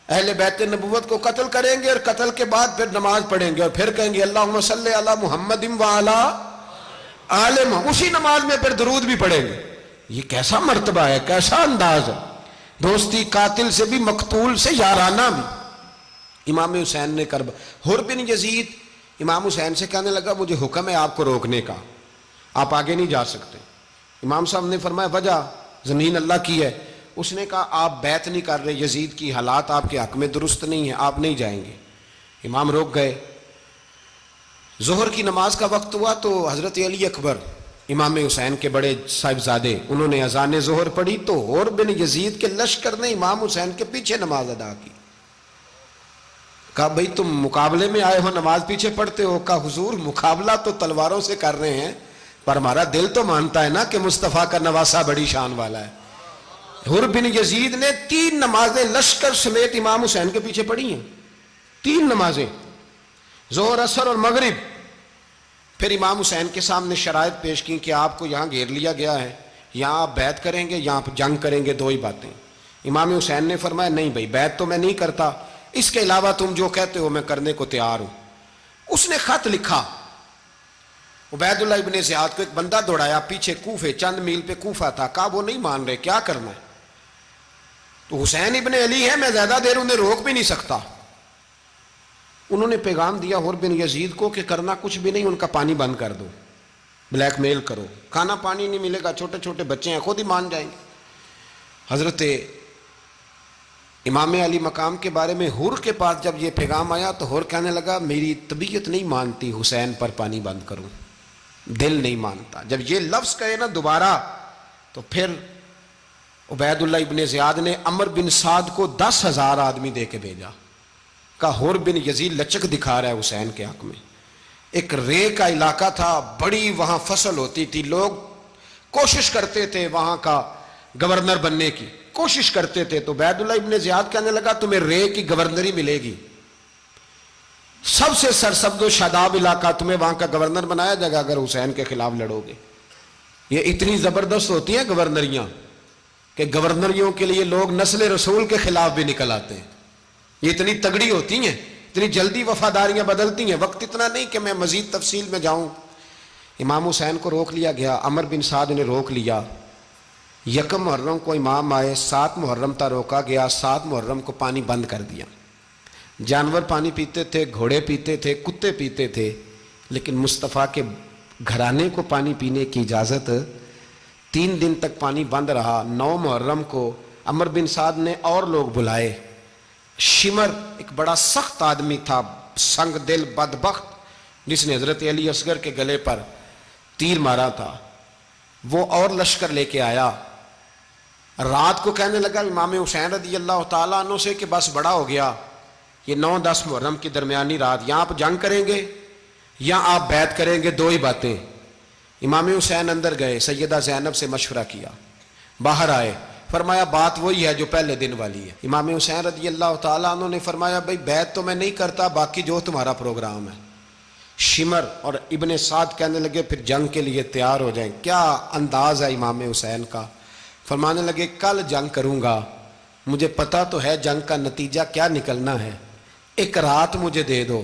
اہل بیت نبوت کو قتل کریں گے اور قتل کے بعد پھر نماز پڑھیں گے اور پھر کہیں گے اللہم صلی علی محمد وعلی آل محمد, اسی نماز میں پھر درود بھی پڑھیں گے. یہ کیسا مرتبہ ہے, کیسا انداز ہے, دوستی قاتل سے بھی مقتول سے یارانہ بھی. امام حسین نے حر بن یزید امام حسین سے کہنے لگا مجھے حکم ہے آپ کو روکنے کا, آپ آگے نہیں جا سکتے. امام صاحب نے فرمایا وجہ زمین اللہ کی ہے. اس نے کہا آپ بیعت نہیں کر رہے, یزید کی حالات آپ کے حق میں درست نہیں ہیں, آپ نہیں جائیں گے. امام روک گئے. ظہر کی نماز کا وقت ہوا تو حضرت علی اکبر امام حسین کے بڑے صاحبزادے, انہوں نے اذان ظہر پڑھی تو اور بن یزید کے لشکر نے امام حسین کے پیچھے نماز ادا کی. کہا بھئی تم مقابلے میں آئے ہو, نماز پیچھے پڑھتے ہو؟ کہا حضور مقابلہ تو تلواروں سے کر رہے ہیں, پر ہمارا دل تو مانتا ہے نا کہ مصطفیٰ کا نواسہ بڑی شان والا ہے. حر بن یزید نے 3 نمازیں لشکر سمیت امام حسین کے پیچھے پڑھی ہیں, 3 نمازیں, ظہر عصر اور مغرب. پھر امام حسین کے سامنے شرائط پیش کی کہ آپ کو یہاں گھیر لیا گیا ہے, یہاں آپ بیعت کریں گے, یہاں جنگ کریں گے, 2 ہی باتیں. امام حسین نے فرمایا نہیں بھائی بیعت تو میں نہیں کرتا, اس کے علاوہ تم جو کہتے ہو میں کرنے کو تیار ہوں. اس نے خط لکھا, عبید اللہ ابن زیاد کو ایک بندہ دوڑایا پیچھے کوفے, چند میل پہ کوفہ تھا. کہا وہ نہیں مان رہے, کیا کرنا ہے؟ تو حسین ابن علی ہے, میں زیادہ دیر انہیں روک بھی نہیں سکتا. انہوں نے پیغام دیا حر بن یزید کو کہ کرنا کچھ بھی نہیں, ان کا پانی بند کر دو, بلیک میل کرو, کھانا پانی نہیں ملے گا, چھوٹے چھوٹے بچے ہیں, خود ہی مان جائیں گے. حضرت امام علی مقام کے بارے میں حر کے پاس جب یہ پیغام آیا تو حر کہنے لگا میری طبیعت نہیں مانتی حسین پر پانی بند کروں, دل نہیں مانتا. جب یہ لفظ کہے نا دوبارہ تو پھر عبید اللہ ابن زیاد نے عمر بن سعد کو 10,000 آدمی دے کے بھیجا. کہا حر بن یزید لچک دکھا رہا ہے حسین کے حق میں. ایک رے کا علاقہ تھا, بڑی وہاں فصل ہوتی تھی, لوگ کوشش کرتے تھے وہاں کا گورنر بننے کی, کوشش کرتے تھے. تو عبید اللہ ابن زیاد کہنے لگا تمہیں رے کی گورنری ملے گی, سب سے سرسبز و شاداب علاقہ, تمہیں وہاں کا گورنر بنایا جائے گا اگر حسین کے خلاف لڑو گے. یہ اتنی زبردست ہوتی ہیں گورنریاں کہ گورنریوں کے لیے لوگ نسل رسول کے خلاف بھی نکل آتے ہیں. یہ اتنی تگڑی ہوتی ہیں, اتنی جلدی وفاداریاں بدلتی ہیں. وقت اتنا نہیں کہ میں مزید تفصیل میں جاؤں. امام حسین کو روک لیا گیا, عمر بن سعد نے روک لیا. 1 محرم کو امام آئے, 7 محرم تا روکا گیا, 7 محرم کو پانی بند کر دیا. جانور پانی پیتے تھے, گھوڑے پیتے تھے, کتے پیتے تھے, لیکن مصطفیٰ کے گھرانے کو پانی پینے کی اجازت. 3 دن تک پانی بند رہا. 9 محرم کو عمر بن سعد نے اور لوگ بلائے. شمر ایک بڑا سخت آدمی تھا, سنگ دل بدبخت, جس نے حضرت علی اصغر کے گلے پر تیر مارا تھا, وہ اور لشکر لے کے آیا. رات کو کہنے لگا امام حسین رضی اللہ تعالیٰ عنہ سے کہ بس بڑا ہو گیا, یہ 9-10 محرم کی درمیانی رات, یہاں آپ جنگ کریں گے یا آپ بیعت کریں گے, 2 ہی باتیں. امام حسین اندر گئے, سیدہ زینب سے مشورہ کیا, باہر آئے, فرمایا بات وہی ہے جو پہلے دن والی ہے. امام حسین رضی اللہ تعالیٰ عنہ نے فرمایا بھائی بیعت تو میں نہیں کرتا, باقی جو تمہارا پروگرام ہے. شمر اور ابن سعد کہنے لگے پھر جنگ کے لیے تیار ہو جائیں. کیا انداز ہے امام حسین کا, فرمانے لگے کل جنگ کروں گا, مجھے پتا تو ہے جنگ کا نتیجہ کیا نکلنا ہے, 1 رات مجھے دے دو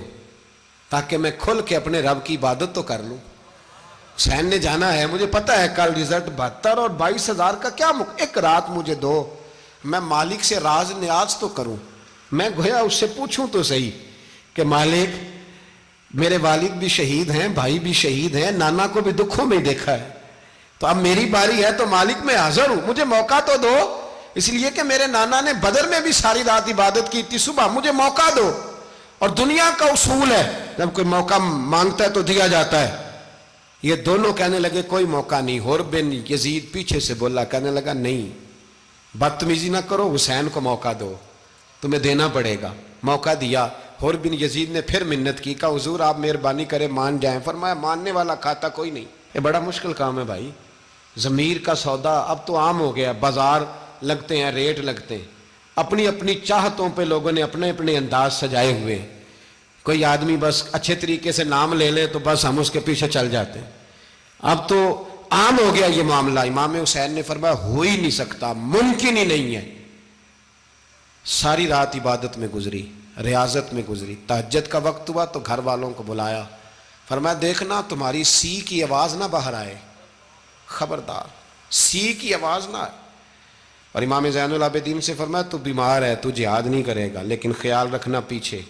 تاکہ میں کھل کے اپنے رب کی عبادت تو کر لوں. حسین نے جانا ہے, مجھے پتا ہے کل رزلٹ 72 اور 22,000 کا کیا 1 رات مجھے دو, میں مالک سے راز نیاز تو کروں. میں گویا اس سے پوچھوں تو صحیح کہ مالک میرے والد بھی شہید ہیں, بھائی بھی شہید ہیں, نانا کو بھی دکھوں میں دیکھا ہے, تو اب میری باری ہے تو مالک میں حاضر ہوں, مجھے موقع تو دو. اس لیے کہ میرے نانا نے بدر میں بھی ساری رات عبادت کی تھی, صبح مجھے موقع دو. اور دنیا کا اصول ہے جب کوئی موقع مانگتا ہے تو دیا جاتا ہے. یہ دونوں کہنے لگے کوئی موقع نہیں. حر بن یزید پیچھے سے بولا, کہنے لگا نہیں بدتمیزی نہ کرو, حسین کو موقع دو, تمہیں دینا پڑے گا. موقع دیا. حر بن یزید نے پھر منت کی, کہا حضور آپ مہربانی کریں مان جائیں. فرمایا ماننے والا کھاتا کوئی نہیں. یہ بڑا مشکل کام ہے بھائی, ضمیر کا سودا اب تو عام ہو گیا, بازار لگتے ہیں, ریٹ لگتے ہیں, اپنی اپنی چاہتوں پہ لوگوں نے اپنے اپنے انداز سجائے ہوئے. کوئی آدمی بس اچھے طریقے سے نام لے لے تو بس ہم اس کے پیچھے چل جاتے ہیں. اب تو عام ہو گیا یہ معاملہ. امام حسین نے فرمایا ہو ہی نہیں سکتا, ممکن ہی نہیں ہے. ساری رات عبادت میں گزری, ریاضت میں گزری. تہجد کا وقت ہوا تو گھر والوں کو بلایا, فرمایا دیکھنا تمہاری سی کی آواز نہ باہر آئے, خبردار سی کی آواز نہ آئے. اور امام زین العابدین سے فرمایا تو بیمار ہے, تو جہاد نہیں کرے گا, لیکن خیال رکھنا پیچھے.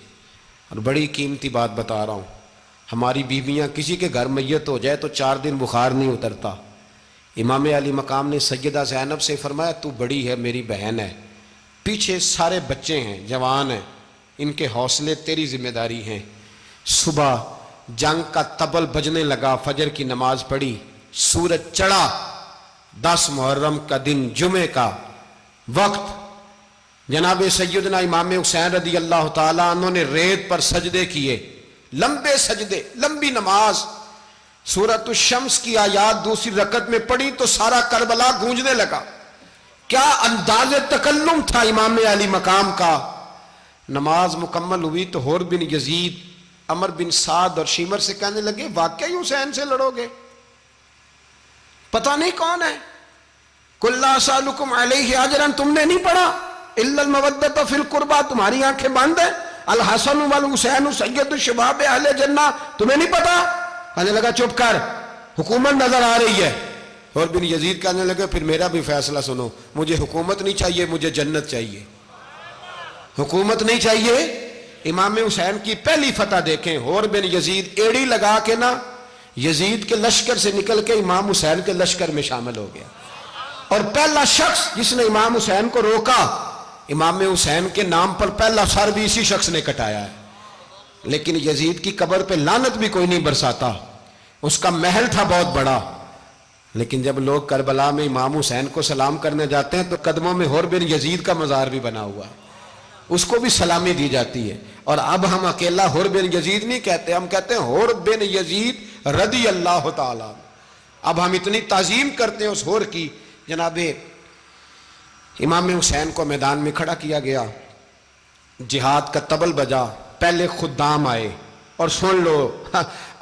اور بڑی قیمتی بات بتا رہا ہوں, ہماری بیویاں کسی کے گھر میت ہو جائے تو 4 دن بخار نہیں اترتا. امام علی مقام نے سیدہ زینب سے فرمایا تو بڑی ہے، میری بہن ہے، پیچھے سارے بچے ہیں، جوان ہیں، ان کے حوصلے تیری ذمہ داری ہیں۔ صبح جنگ کا طبل بجنے لگا، فجر کی نماز پڑھی، سورج چڑھا، 10 محرم کا دن، جمعے کا وقت، جناب سیدنا امام حسین رضی اللہ تعالیٰ عنہ نے ریت پر سجدے کیے، لمبے سجدے، لمبی نماز، سورۃ الشمس کی آیات دوسری رکعت میں پڑھی تو سارا کربلا گونجنے لگا۔ کیا انداز تکلم تھا امام علی مقام کا۔ نماز مکمل ہوئی تو حور بن یزید، عمر بن سعد اور شیمر سے کہنے لگے واقعی حسین سے لڑو گے؟ پتہ نہیں کون ہے۔ قُلْ لَا أَسْأَلُكُمْ عَلَيْهِ أَجْرًا، تم نے نہیں پڑھا إِلَّا الْمَوَدَّةَ فِي الْقُرْبَى، تمہاری آنکھیں بند ہیں، الحسن والحسین سید الشباب اہل جنہ، تمہیں نہیں پتا؟ کہنے لگا چپ کر، حکومت نظر آ رہی ہے۔ اور بن یزید کہنے لگے پھر میرا بھی فیصلہ سنو، مجھے حکومت نہیں چاہیے، مجھے جنت چاہیے۔ حکومت نہیں چاہیے۔ امام حسین کی پہلی فتح دیکھیں، اور بن یزید ایڑی لگا کے نا یزید کے لشکر سے نکل کے امام حسین کے لشکر میں شامل ہو گیا، اور پہلا شخص جس نے امام حسین کو روکا، امام حسین کے نام پر پہلا سر بھی اسی شخص نے کٹایا ہے۔ لیکن یزید کی قبر پہ لعنت بھی کوئی نہیں برساتا، اس کا محل تھا بہت بڑا، لیکن جب لوگ کربلا میں امام حسین کو سلام کرنے جاتے ہیں تو قدموں میں حور بن یزید کا مزار بھی بنا ہوا ہے، اس کو بھی سلامی دی جاتی ہے۔ اور اب ہم اکیلا حور بن یزید نہیں کہتے، ہم کہتے ہیں حور بن یزید رضی اللہ تعالیٰ۔ اب ہم اتنی تعظیم کرتے ہیں اس حور کی۔ جناب امام حسین کو میدان میں کھڑا کیا گیا، جہاد کا طبل بجا، پہلے خدام آئے، اور سن لو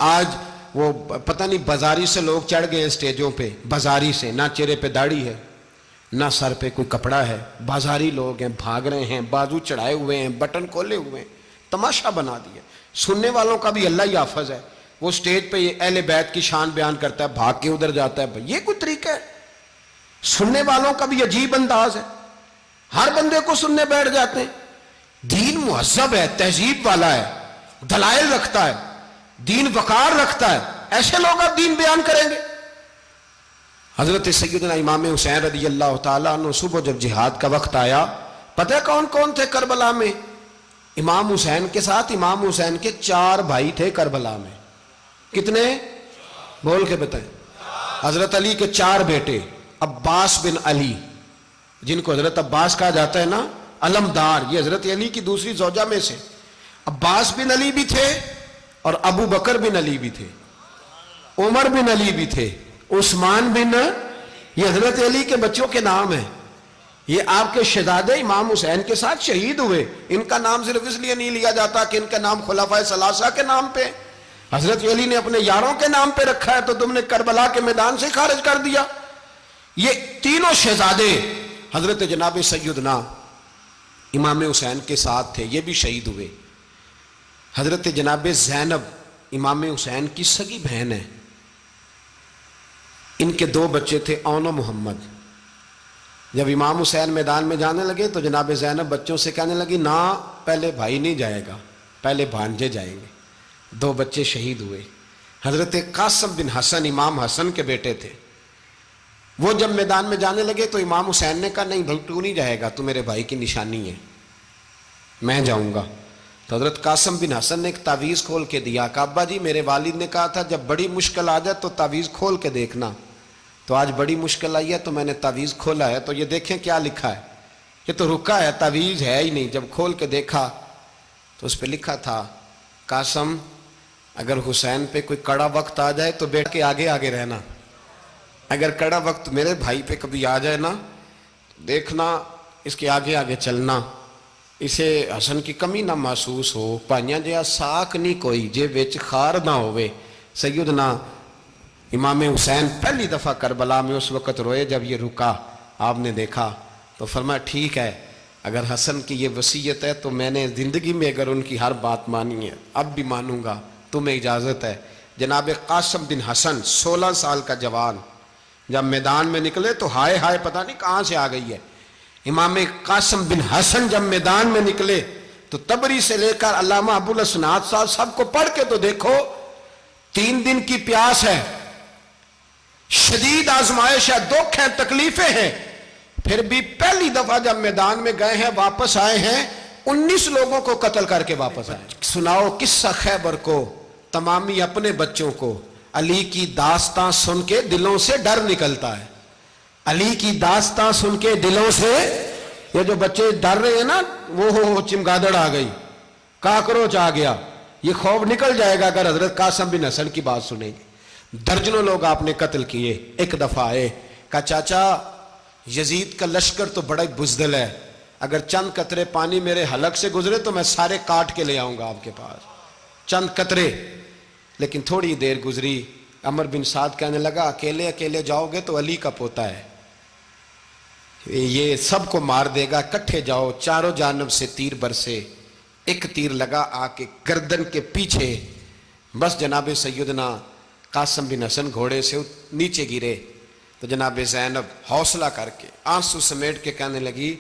آج وہ پتہ نہیں بازاری سے لوگ چڑھ گئے اسٹیجوں پہ، بازاری سے، نہ چہرے پہ داڑھی ہے نہ سر پہ کوئی کپڑا ہے، بازاری لوگ ہیں، بھاگ رہے ہیں، بازو چڑھائے ہوئے ہیں، بٹن کھولے ہوئے ہیں، تماشا بنا دیا۔ سننے والوں کا بھی اللہ ہی حافظ ہے، وہ سٹیج پہ یہ اہل بیت کی شان بیان کرتا ہے، بھاگ کے ادھر جاتا ہے، یہ کوئی طریقہ ہے؟ سننے والوں کا بھی عجیب انداز ہے، ہر بندے کو سننے بیٹھ جاتے ہیں۔ دین مہذب ہے، تہذیب والا ہے، دلائل رکھتا ہے، دین وقار رکھتا ہے، ایسے لوگ اب دین بیان کریں گے؟ حضرت سیدنا امام حسین رضی اللہ تعالیٰ عنہ صبح جب جہاد کا وقت آیا، پتہ ہے کون کون تھے کربلا میں؟ امام حسین کے ساتھ امام حسین کے 4 بھائی تھے کربلا میں۔ کتنے؟ بول کے بتائیں۔ حضرت علی کے 4 بیٹے، عباس بن علی، جن کو حضرت عباس کہا جاتا ہے نا، علمدار، یہ حضرت علی کی دوسری زوجہ میں سے۔ عباس بن علی بھی تھے، اور ابو بکر بن علی بھی تھے، عمر بن علی بھی تھے، عثمان بن، یہ حضرت علی کے بچوں کے نام ہیں۔ یہ آپ کے شہزادے امام حسین کے ساتھ شہید ہوئے، ان کا نام صرف اس لیے نہیں لیا جاتا کہ ان کا نام خلفائے ثلاثہ کے نام پہ، حضرت علی نے اپنے یاروں کے نام پہ رکھا ہے، تو تم نے کربلا کے میدان سے خارج کر دیا۔ یہ تینوں شہزادے حضرت جناب سیدنا امام حسین کے ساتھ تھے، یہ بھی شہید ہوئے۔ حضرت جناب زینب امام حسین کی سگی بہن ہے، ان کے 2 بچے تھے، اون و محمد۔ جب امام حسین میدان میں جانے لگے تو جناب زینب بچوں سے کہنے لگی نہ، پہلے بھائی نہیں جائے گا، پہلے بھانجے جائیں گے۔ 2 بچے شہید ہوئے۔ حضرت قاسم بن حسن امام حسن کے بیٹے تھے، وہ جب میدان میں جانے لگے تو امام حسین نے کہا نہیں بھائی تو نہیں جائے گا، تو میرے بھائی کی نشانی ہے، میں جاؤں گا۔ تو حضرت قاسم بن حسن نے ایک تعویذ کھول کے دیا کہ ابا جی میرے والد نے کہا تھا جب بڑی مشکل آ جائے تو تعویذ کھول کے دیکھنا، تو آج بڑی مشکل آئی ہے تو میں نے تعویذ کھولا ہے، تو یہ دیکھیں کیا لکھا ہے، یہ تو رکا ہے، تعویذ ہے ہی نہیں۔ جب کھول کے دیکھا تو اس پہ لکھا تھا قاسم اگر حسین پہ کوئی کڑا وقت آ جائے تو بیٹھ کے آگے آگے رہنا، اگر کڑا وقت میرے بھائی پہ کبھی آ جائے نا دیکھنا اس کے آگے آگے چلنا، اسے حسن کی کمی نہ محسوس ہو، پائیاں جہاں ساک نہیں کوئی جے وچ خار نہ ہوئے۔ سیدنا امام حسین پہلی دفعہ کربلا میں اس وقت روئے جب یہ رکا، آپ نے دیکھا تو فرمایا ٹھیک ہے، اگر حسن کی یہ وصیت ہے تو میں نے زندگی میں اگر ان کی ہر بات مانی ہے اب بھی مانوں گا، تمہیں اجازت ہے۔ جناب قاسم بن حسن 16 سال کا جوان جب میدان میں نکلے تو ہائے ہائے پتہ نہیں کہاں سے آ گئی ہے۔ امام قاسم بن حسن جب میدان میں نکلے تو تبری سے لے کر علامہ ابو الاسناد صاحب سب کو پڑھ کے تو دیکھو، 3 دن کی پیاس ہے، شدید آزمائش ہے، دکھ ہیں، تکلیفیں ہیں، پھر بھی پہلی دفعہ جب میدان میں گئے ہیں واپس آئے ہیں 19 لوگوں کو قتل کر کے واپس آئے. سناؤ قصہ خیبر کو تمامی اپنے بچوں کو. علی کی داستان سن کے دلوں سے ڈر نکلتا ہے. علی کی داستان سن کے دلوں سے، یہ جو بچے ڈر رہے ہیں نا، وہ چمگادڑ آ گئی، کاکروچ آ گیا، یہ خوف نکل جائے گا اگر حضرت قاسم بن حسن کی بات سنیں گے. درجنوں لوگ آپ نے قتل کیے. ایک دفعہ آئے، کہا چاچا یزید کا لشکر تو بڑا بزدل ہے، اگر چند قطرے پانی میرے حلق سے گزرے تو میں سارے کاٹ کے لے آؤں گا آپ کے پاس، چند قطرے. لیکن تھوڑی دیر گزری، عمر بن سعد کہنے لگا اکیلے اکیلے جاؤ گے تو علی کا پوتا ہے، یہ سب کو مار دے گا، کٹھے جاؤ. چاروں جانب سے تیر برسے، ایک تیر لگا آ کے گردن کے پیچھے، بس جناب سیدنا قاسم بن حسن گھوڑے سے نیچے گرے. تو جناب زینب حوصلہ کر کے آنسو سمیٹ کے کہنے لگی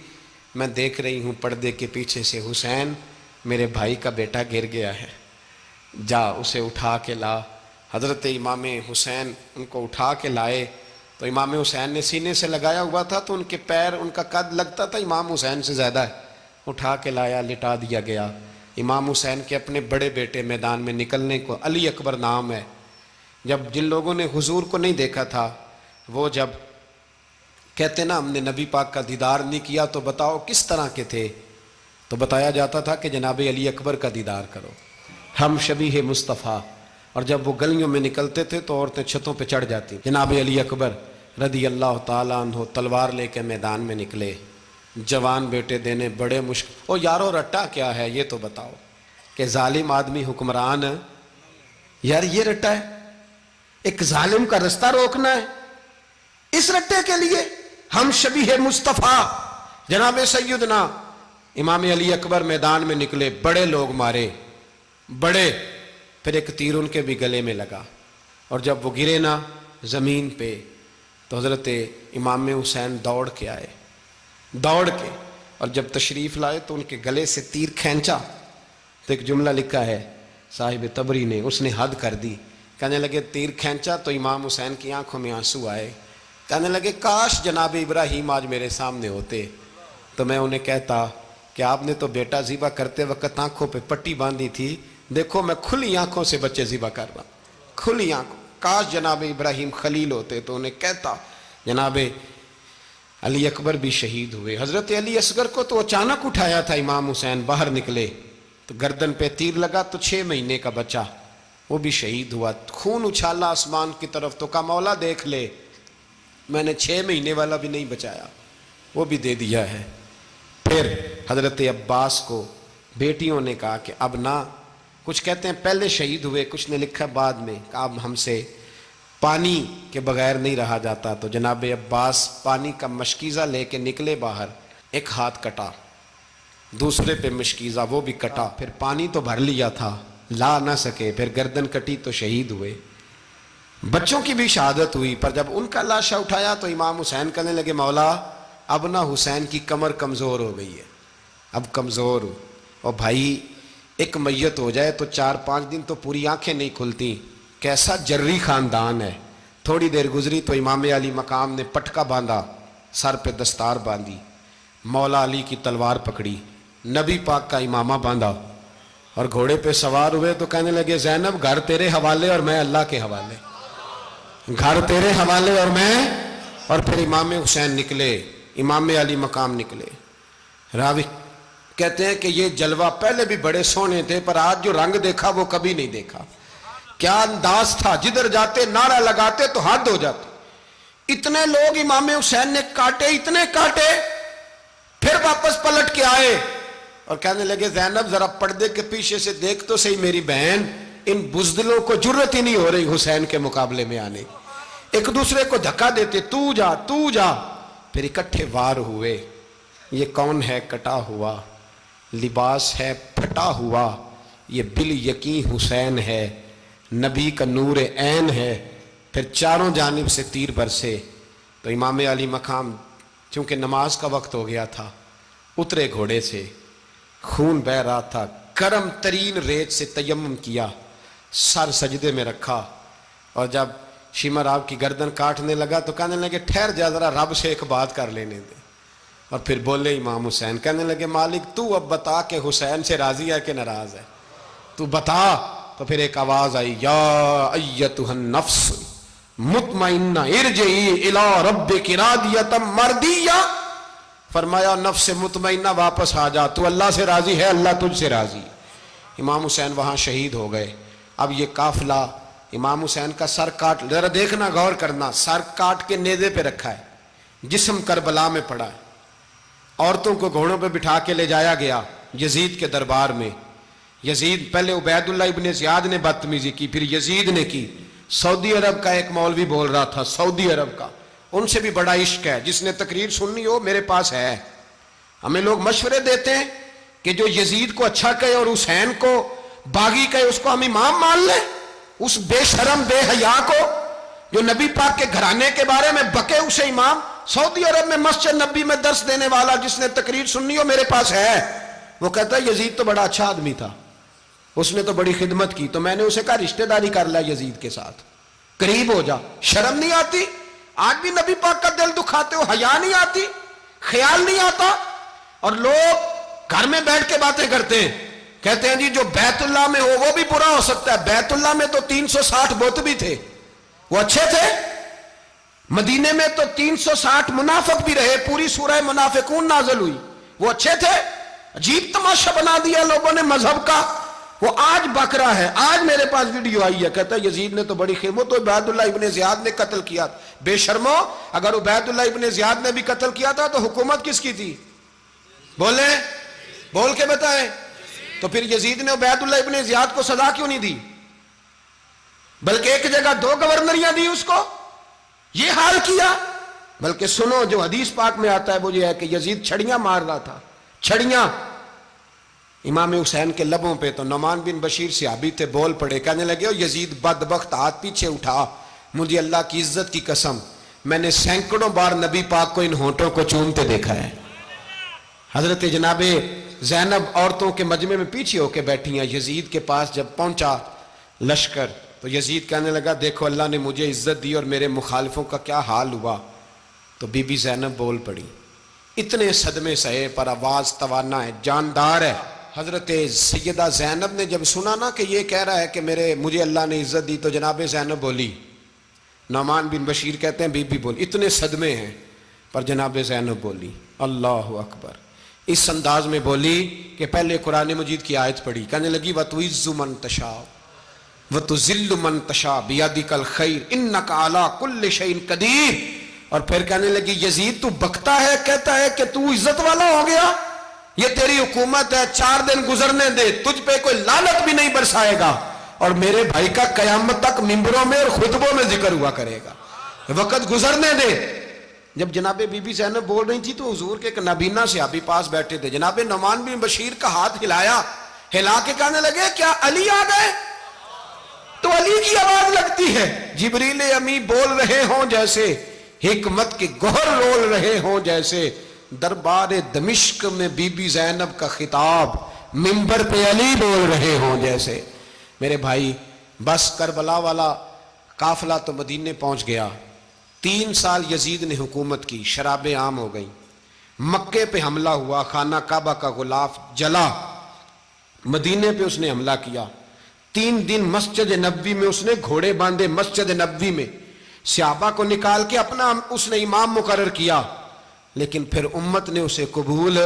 میں دیکھ رہی ہوں پردے کے پیچھے سے حسین میرے بھائی کا بیٹا گر گیا ہے، جا اسے اٹھا کے لا. حضرت امام حسین ان کو اٹھا کے لائے. تو امام حسین نے سینے سے لگایا ہوا تھا تو ان کے پیر، ان کا قد لگتا تھا امام حسین سے زیادہ ہے. اٹھا کے لایا، لٹا دیا گیا. امام حسین کے اپنے بڑے بیٹے میدان میں نکلنے کو، علی اکبر نام ہے. جب جن لوگوں نے حضور کو نہیں دیکھا تھا، وہ جب کہتے نا ہم نے نبی پاک کا دیدار نہیں کیا تو بتاؤ کس طرح کے تھے، تو بتایا جاتا تھا کہ جناب علی اکبر کا دیدار کرو، ہم شبیہ مصطفیٰ. اور جب وہ گلیوں میں نکلتے تھے تو عورتیں چھتوں پہ چڑھ جاتی. جناب علی اکبر رضی اللہ تعالیٰ عنہ تلوار لے کے میدان میں نکلے، جوان بیٹے دینے بڑے مشکل. او یارو رٹا کیا ہے یہ تو بتاؤ، کہ ظالم آدمی حکمران، یار یہ رٹا ہے، ایک ظالم کا رستہ روکنا ہے، اس رٹے کے لیے ہم شبیہ مصطفیٰ. جناب سیدنا امام علی اکبر میدان میں نکلے، بڑے لوگ مارے، بڑے. پھر ایک تیر ان کے بھی گلے میں لگا، اور جب وہ گرے نا زمین پہ تو حضرت امام حسین دوڑ کے آئے، دوڑ کے، اور جب تشریف لائے تو ان کے گلے سے تیر کھینچا تو ایک جملہ لکھا ہے صاحب تبری نے، اس نے حد کر دی. کہنے لگے تیر کھینچا تو امام حسین کی آنکھوں میں آنسو آئے. کہنے لگے کاش جناب ابراہیم آج میرے سامنے ہوتے تو میں انہیں کہتا کہ آپ نے تو بیٹا ذبح کرتے وقت آنکھوں پہ پٹی باندھی تھی، دیکھو میں کھلی آنکھوں سے بچے ذبح کر رہا، کھلی آنکھوں. کاش جناب ابراہیم خلیل ہوتے تو انہیں کہتا. جناب علی اکبر بھی شہید ہوئے. حضرت علی اصغر کو تو اچانک اٹھایا تھا امام حسین، باہر نکلے تو گردن پہ تیر لگا تو 6 مہینے کا بچہ وہ بھی شہید ہوا. خون اچھالا آسمان کی طرف تو کہا مولا دیکھ لے، میں نے 6 مہینے والا بھی نہیں بچایا، وہ بھی دے دیا ہے. پھر حضرت عباس کو بیٹیوں نے کہا کہ اب نہ، کچھ کہتے ہیں پہلے شہید ہوئے، کچھ نے لکھا بعد میں، کہ اب ہم سے پانی کے بغیر نہیں رہا جاتا. تو جناب عباس پانی کا مشکیزہ لے کے نکلے باہر، ایک ہاتھ کٹا، دوسرے پہ مشکیزہ وہ بھی کٹا، پھر پانی تو بھر لیا تھا لا نہ سکے، پھر گردن کٹی تو شہید ہوئے. بچوں کی بھی شہادت ہوئی. پر جب ان کا لاشا اٹھایا تو امام حسین کہنے لگے مولا اب نہ حسین کی کمر کمزور ہو گئی ہے، اب کمزور ہو، اور بھائی ایک میت ہو جائے تو 4-5 دن تو پوری آنکھیں نہیں کھلتی. کیسا جری خاندان ہے. تھوڑی دیر گزری تو امام علی مقام نے پٹکا باندھا، سر پہ دستار باندھی، مولا علی کی تلوار پکڑی، نبی پاک کا امامہ باندھا اور گھوڑے پہ سوار ہوئے. تو کہنے لگے زینب گھر تیرے حوالے اور میں اللہ کے حوالے، گھر تیرے حوالے اور میں. اور پھر امام حسین نکلے، امام علی مقام نکلے. راوی کہتے ہیں کہ یہ جلوہ پہلے بھی بڑے سونے تھے پر آج جو رنگ دیکھا وہ کبھی نہیں دیکھا. کیا انداز تھا، جدھر جاتے نعرہ لگاتے تو حد ہو جاتے. اتنے لوگ امام حسین نے کاٹے، اتنے کاٹے، پھر واپس پلٹ کے آئے اور کہنے لگے زینب ذرا پردے کے پیچھے سے دیکھ تو صحیح میری بہن، ان بزدلوں کو جرت ہی نہیں ہو رہی حسین کے مقابلے میں آنے. ایک دوسرے کو دھکا دیتے، تو جا تو جا. پھر اکٹھے وار ہوئے. یہ کون ہے کٹا ہوا، لباس ہے پھٹا ہوا، یہ بال یقین حسین ہے، نبی کا نور عین ہے. پھر چاروں جانب سے تیر برسے. تو امام علی مقام چونکہ نماز کا وقت ہو گیا تھا، اترے گھوڑے سے، خون بہ رہا تھا، گرم ترین ریت سے تیمم کیا، سر سجدے میں رکھا، اور جب شمر آپ کی گردن کاٹنے لگا تو کہنے لگے ٹھہر جا ذرا رب سے ایک بات کر لینے دے. اور پھر بولے امام حسین, کہنے لگے مالک تو اب بتا کہ حسین سے راضی ہے کہ ناراض ہے, تو بتا. تو پھر ایک آواز آئی, یا ایتھا النفس مطمئنہ ارجعی الی ربک راضیۃ مرضیہ. فرمایا نفس مطمئنہ واپس آ جا, تو اللہ سے راضی ہے, اللہ تجھ سے راضی. امام حسین وہاں شہید ہو گئے. اب یہ قافلہ امام حسین کا سر کاٹ, ذرا دیکھنا غور کرنا, سر کاٹ کے نیزے پہ رکھا ہے, جسم کربلا میں پڑا ہے, عورتوں کو گھوڑوں پہ بٹھا کے لے جایا گیا یزید کے دربار میں. یزید, پہلے عبید اللہ ابن زیاد نے بدتمیزی کی, پھر یزید نے کی. سعودی عرب کا ایک مولوی بول رہا تھا, سعودی عرب کا, ان سے بھی بڑا عشق ہے, جس نے تقریر سننی ہو میرے پاس ہے. ہمیں لوگ مشورے دیتے ہیں کہ جو یزید کو اچھا کہے اور حسین کو باغی کہے اس کو ہم امام مان لیں. اس بے شرم بے حیا کو جو نبی پاک کے گھرانے کے بارے میں بکے اسے امام. سعودی عرب میں مسجد نبی میں درس دینے والا جس نے تقریر سننی ہو میرے پاس ہے. وہ کہتا ہے یزید تو بڑا اچھا آدمی تھا, اس نے تو بڑی خدمت کی. تو میں نے اسے کہا رشتہ داری کر لیا یزید کے ساتھ, قریب ہو جا. شرم نہیں آتی؟ آج بھی نبی پاک کا دل دکھاتے ہو, حیا نہیں آتی, خیال نہیں آتا. اور لوگ گھر میں بیٹھ کے باتیں کرتے ہیں, کہتے ہیں جی جو بیت اللہ میں ہو وہ بھی برا ہو سکتا ہے. بیت اللہ میں تو 360 بت بھی تھے, وہ اچھے تھے. مدینے میں تو 360 منافق بھی رہے, پوری سورہ منافقون نازل ہوئی, وہ اچھے تھے. عجیب تماشا بنا دیا لوگوں نے مذہب کا. وہ آج بک رہا ہے, آج میرے پاس ویڈیو آئی ہے, کہتا ہے یزید نے تو بڑی خدمت, تو عبید اللہ ابن زیاد نے قتل کیا. بے شرمو, اگر عبید اللہ ابن زیاد نے بھی قتل کیا تھا تو حکومت کس کی تھی؟ بولیں, بول کے بتائیں. تو پھر یزید نے عبید اللہ ابن زیاد کو سزا کیوں نہیں دی, بلکہ ایک جگہ 2 گورنریاں دی اس کو, یہ حال کیا. بلکہ سنو جو حدیث پاک میں آتا ہے وہ یہ ہے کہ یزید چھڑیاں مار رہا تھا, چھڑیاں امام حسین کے لبوں پہ. تو نعمان بن بشیر صحابی تھے, بول پڑے, کہنے لگے یزید بدبخت, ہاتھ پیچھے اٹھا, مجھے اللہ کی عزت کی قسم میں نے سینکڑوں بار نبی پاک کو ان ہونٹوں کو چومتے دیکھا ہے. حضرت جناب زینب عورتوں کے مجمع میں پیچھے ہو کے بیٹھی ہیں. یزید کے پاس جب پہنچا لشکر تو یزید کہنے لگا دیکھو اللہ نے مجھے عزت دی اور میرے مخالفوں کا کیا حال ہوا. تو بی بی زینب بول پڑی, اتنے صدمے سہے پر آواز توانا ہے, جاندار ہے. حضرت سیدہ زینب نے جب سنا نا کہ یہ کہہ رہا ہے کہ مجھے اللہ نے عزت دی, تو جناب زینب بولی. نعمان بن بشیر کہتے ہیں بی بی بولی, اتنے صدمے ہیں پر جناب زینب بولی اللہ اکبر. اس انداز میں بولی کہ پہلے قرآن مجید کی آیت پڑھی, کہنے لگی وَتُعِزُّ مَن تَشَاءُ وَتُذِلُّ مَن تَشَاءُ بِيَدِكَ الْخَيْرُ إِنَّكَ عَلَىٰ كُلِّ شَيْءٍ قَدِيرٌ. اور پھر کہنے لگی یزید تو بکتا ہے, کہتا ہے کہ تو عزت والا ہو گیا, یہ تیری حکومت ہے, 4 دن گزرنے دے, تجھ پہ کوئی لعنت بھی نہیں برسائے گا, اور میرے بھائی کا قیامت تک ممبروں میں اور خطبوں میں ذکر ہوا کرے گا, وقت گزرنے دے. جب جناب بی بی زینب بول رہی تھی تو حضور کے ایک نابینا صحابی پاس بیٹھے تھے. جناب نعمان بن بشیر کا ہاتھ ہلایا, ہلا کے کہنے لگے کیا علی آ گئے؟ تو علی کی آواز لگتی ہے, جبریل امی بول رہے ہوں جیسے, حکمت کے گوہر رول رہے ہوں جیسے, دربار دمشق میں بی بی زینب کا خطاب, منبر پہ علی بول رہے ہوں جیسے. میرے بھائی بس کربلا والا قافلہ تو مدینے پہنچ گیا. 3 سال یزید نے حکومت کی, شرابیں عام ہو گئیں, مکے پہ حملہ ہوا, خانہ کعبہ کا غلاف جلا, مدینے پہ اس نے حملہ کیا. 3 دن مسجد نبوی میں اس نے گھوڑے باندھے, مسجد نبوی میں صحابہ کو نکال کے اپنا اس نے امام مقرر کیا, لیکن پھر امت نے اسے قبول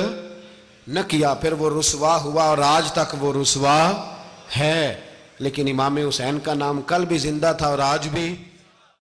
نہ کیا. پھر وہ رسوا ہوا اور آج تک وہ رسوا ہے. لیکن امام حسین کا نام کل بھی زندہ تھا اور آج بھی